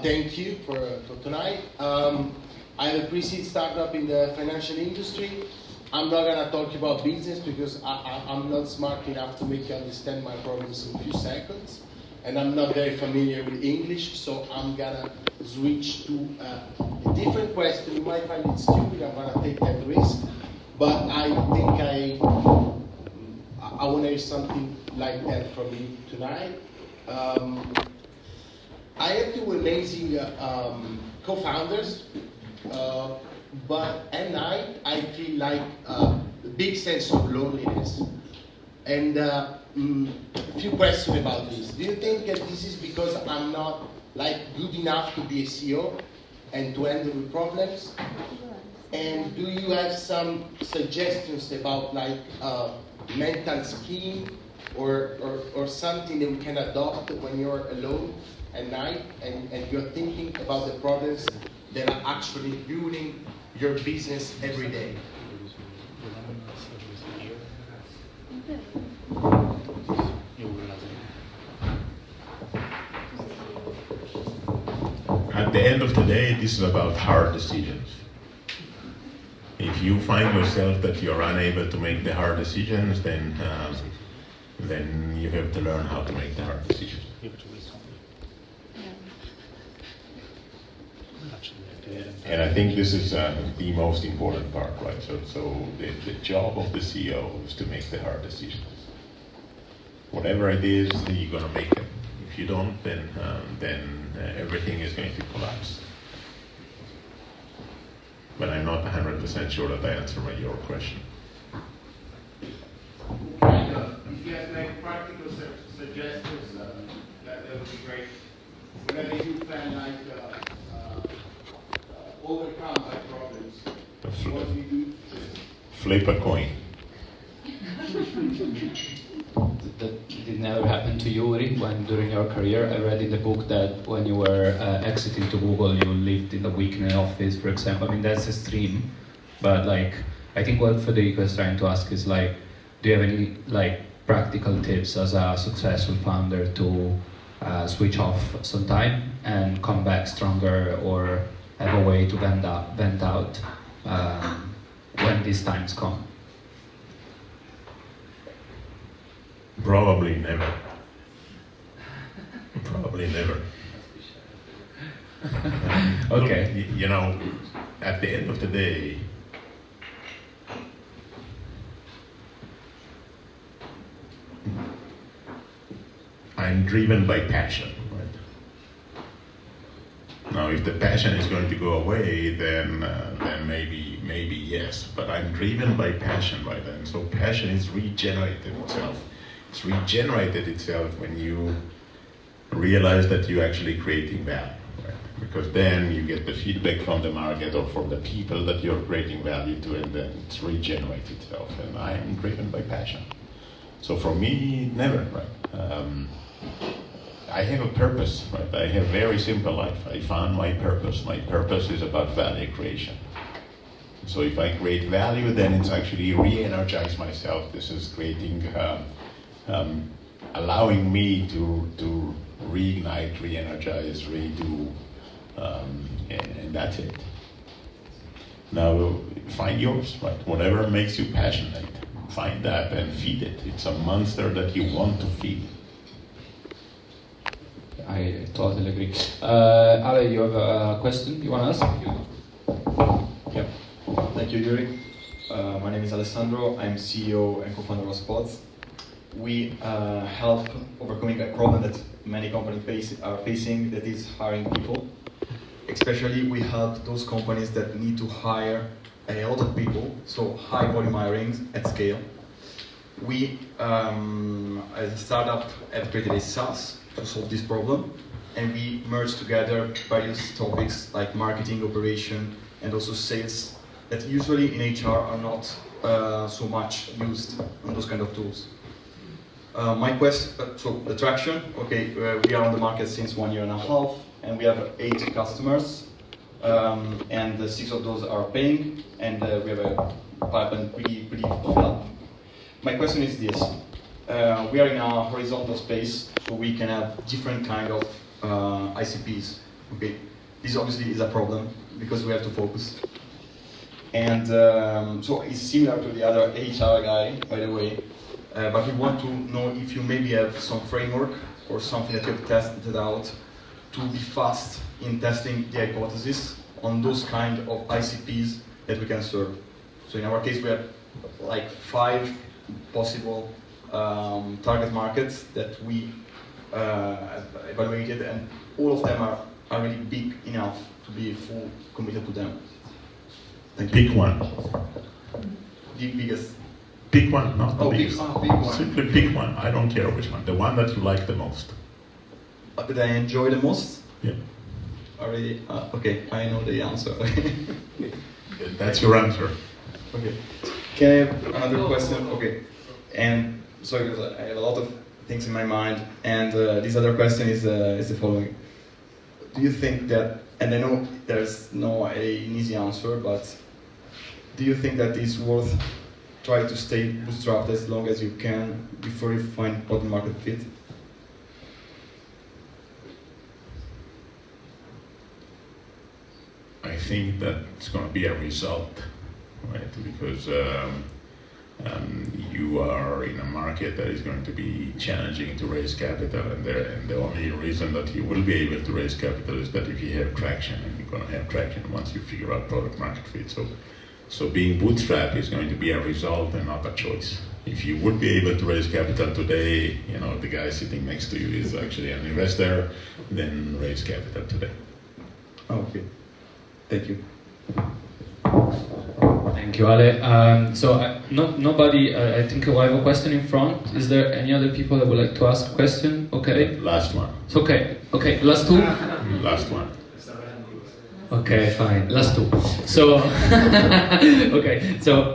thank you for tonight. I have a pre-seed startup in the financial industry. I'm not going to talk about business because I'm not smart enough to make you understand my problems in a few seconds. And I'm not very familiar with English, so I'm going to switch to a different question. You might find it stupid, I'm going to take that risk. But I think I want to hear something like that from you tonight. I have two amazing co-founders, but at night I feel like a big sense of loneliness. And a few questions about this. Do you think that this is because I'm not good enough to be a CEO and to handle the problems? And do you have some suggestions about mental scheme or something that we can adopt when you're alone at night and you're thinking about the problems that are actually ruining your business every day? At the end of the day, this is about hard decisions. If you find yourself that you're unable to make the hard decisions, then you have to learn how to make the hard decisions. And I think this is the most important part, right? So the job of the CEO is to make the hard decisions. Whatever it is, you're going to make them. If you don't, then everything is going to collapse. But I'm not 100% sure that I answered your question. If you have practical suggestions, that would be great. Whenever you can overcome my problems, what do you do? Flip a coin. That did never happen to you, Uri, when during your career? I read in the book that when you were exiting to Google, you lived in the weekend office, for example. I mean, that's extreme, but I think what Federico is trying to ask is do you have any practical tips as a successful founder to switch off some time and come back stronger, or have a way to vent out when these times come? Probably never. Probably never. Okay. Look, at the end of the day, I'm driven by passion. Right? Now, if the passion is going to go away, then maybe yes. But I'm driven by passion by then. So passion is regenerated itself. It's regenerated itself when you realize that you're actually creating value, right? Because then you get the feedback from the market or from the people that you're creating value to, and then it's regenerated itself. And I am driven by passion. So for me, never, right? I have a purpose, right? I have a very simple life. I found my purpose. My purpose is about value creation. So if I create value, then it's actually re-energize myself. This is creating allowing me to reignite, re-energize, redo, and that's it. Now, find yours, right? Whatever makes you passionate, find that and feed it. It's a monster that you want to feed. I I totally agree. Ale, you have a question you want to ask? Yeah. Thank you, Yuri. My name is Alessandro. I'm CEO and co-founder of Spots. We help overcoming a problem that many companies are facing, that is hiring people. Especially, we help those companies that need to hire a lot of people, so high volume hiring at scale. We, as a startup, have created a SaaS to solve this problem, and we merge together various topics like marketing, operation, and also sales that usually in HR are not so much used on those kind of tools. My question, so the traction, okay, we are on the market since 1.5 years, and we have 8 customers, and 6 of those are paying, and we have a pipeline pretty filled. My question is this: we are in a horizontal space, so we can have different kind of ICPs. Okay, this obviously is a problem because we have to focus. And so it's similar to the other HR guy, by the way. But we want to know if you maybe have some framework or something that you have tested out to be fast in testing the hypothesis on those kind of ICPs that we can serve. So in our case, we have like 5 possible target markets that we evaluated, and all of them are really big enough to be full committed to them. Thank you. Pick one. The biggest. Pick one, not the biggest. Pick one. Simply pick one. I don't care which one. The one that you like the most. That I enjoy the most? Yeah. Already? Okay, I know the answer. That's your answer. Okay. Can I have another question? Okay. And sorry, because I have a lot of things in my mind. And this other question is the following. Do you think that, and I know there's no an easy answer, but do you think that it's worth trying to stay bootstrapped as long as you can before you find product market fit? I think that it's going to be a result, right? Because you are in a market that is going to be challenging to raise capital, and the only reason that you will be able to raise capital is that if you have traction, and you're going to have traction once you figure out product market fit. So being bootstrapped is going to be a result and not a choice. If you would be able to raise capital today, you know, the guy sitting next to you is actually an investor, then raise capital today. Okay. Thank you. Thank you, Ale. So nobody, I think I have a question in front. Is there any other people that would like to ask a question? Okay. Last one. It's okay. Okay, last 2? Last one. Okay, fine. Last 2. So, okay. So,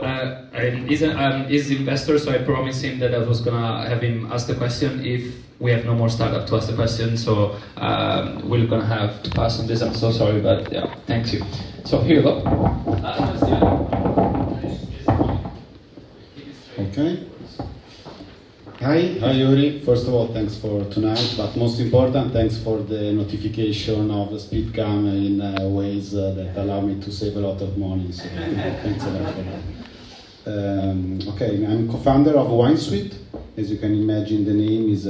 he's investor, so I promised him that I was gonna have him ask the question if we have no more startup to ask the question. So, we're gonna have to pass on this. I'm so sorry, but yeah, thank you. So here you go. Okay. Hi Uri. First of all, thanks for tonight, but most important, thanks for the notification of the Speedcam in Waze that allow me to save a lot of money. So thanks a lot for that. Okay, I'm co-founder of WineSuite. As you can imagine, the name is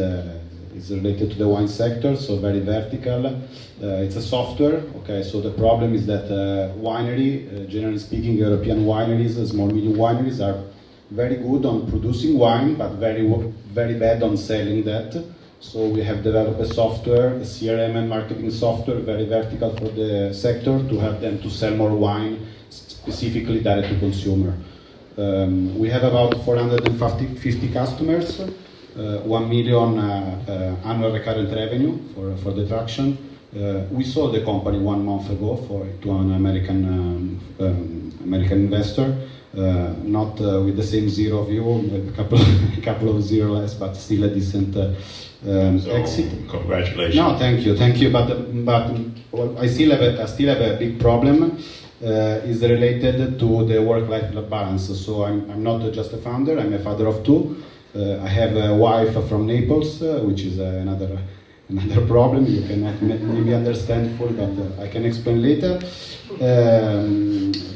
related to the wine sector, so very vertical. It's a software. Okay, so the problem is that winery, generally speaking, European wineries, small medium wineries, are very good on producing wine, but very bad on selling that. So we have developed a software, a CRM and marketing software, very vertical for the sector, to help them to sell more wine, specifically direct to consumer. We have about 450 customers, 1 million annual recurrent revenue for the traction. We sold the company 1 month ago to an American investor. Not with the same zero view, a couple of zero less, but still a decent exit. Congratulations. No, thank you. But I still have a big problem. Is related to the work-life balance. So I'm not just a founder. I'm a father of 2. I have a wife from Naples, which is another problem. You cannot maybe understand fully, but I can explain later.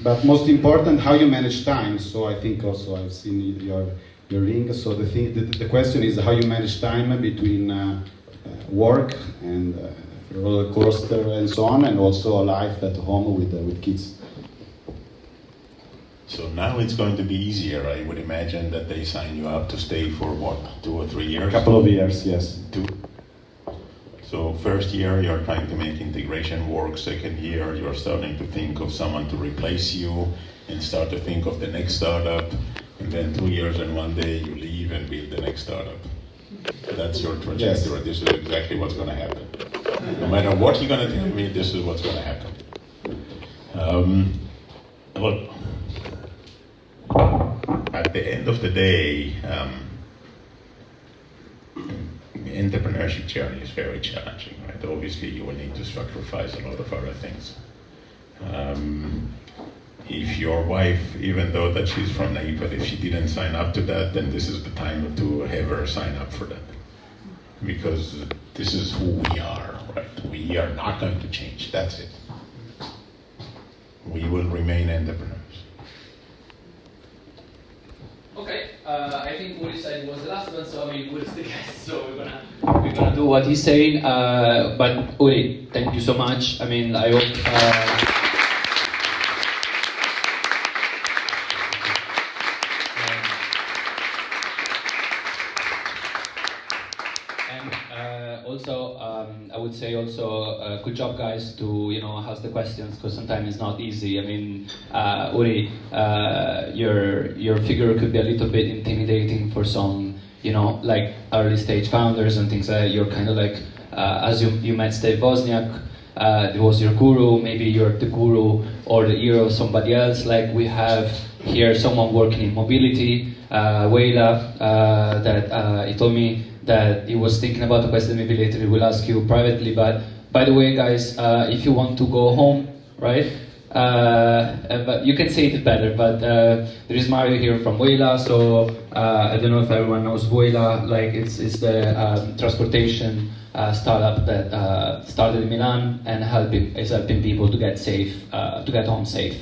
But most important, how you manage time. So I think also I've seen your ring. So the question is how you manage time between work and roller coaster and so on, and also a life at home with kids. So now it's going to be easier. I would imagine that they sign you up to stay for what, 2 or 3 years? A couple of years, yes. 2. So first year you're trying to make integration work. Second year you're starting to think of someone to replace you and start to think of the next startup. And then 2 years and 1 day you leave and build the next startup. That's your trajectory. Yes. This is exactly what's going to happen. No matter what you're going to tell me, this is what's going to happen. Well, at the end of the day, entrepreneurship journey is very challenging, right? Obviously, you will need to sacrifice a lot of other things. If your wife, even though that she's from Naples, if she didn't sign up to that, then this is the time to have her sign up for that. Because this is who we are, right? We are not going to change, that's it. We will remain entrepreneurs. Okay, I think Uri said was the last one, so I mean, Uri's the guest, so we're gonna do what he's saying. But Uri, thank you so much. I mean, I hope. I would say also, good job guys to, ask the questions, because sometimes it's not easy. I mean, Uri, your figure could be a little bit intimidating for some, like early stage founders and things like that. You're kind of like, as you met Steve Wozniak, it was your guru, maybe you're the guru or the hero of somebody else. Like we have here someone working in mobility, Wayla, that he told me that he was thinking about the question. Maybe later he will ask you privately. But by the way, guys, if you want to go home, right? But you can say it better. But there is Mario here from Wayla. So I don't know if everyone knows Wayla. Like it's the transportation startup that started in Milan and is helping people to get home safe.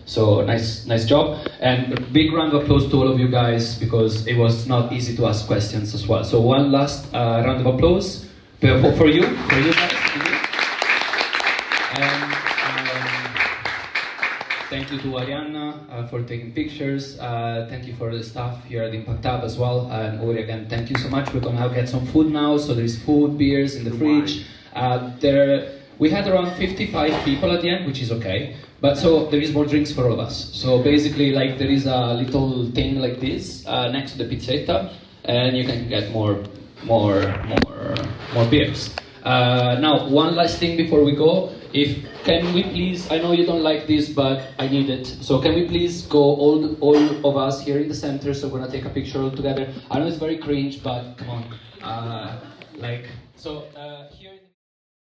So nice job, and a big round of applause to all of you guys, because it was not easy to ask questions as well. So one last round of applause for you guys. And thank you to Arianna for taking pictures. Thank you for the staff here at Impact Hub as well. And Uri, again, thank you so much. We're gonna get some food now. So there is food, beers in the fridge. We had around 55 people at the end, which is okay. But so there is more drinks for all of us. So basically, like there is a little thing like this next to the pizzetta, and you can get more beers. Now, one last thing before we go. Can we please? I know you don't like this, but I need it. So can we please go all of us here in the center? So we're gonna take a picture all together. I know it's very cringe, but come on. Here.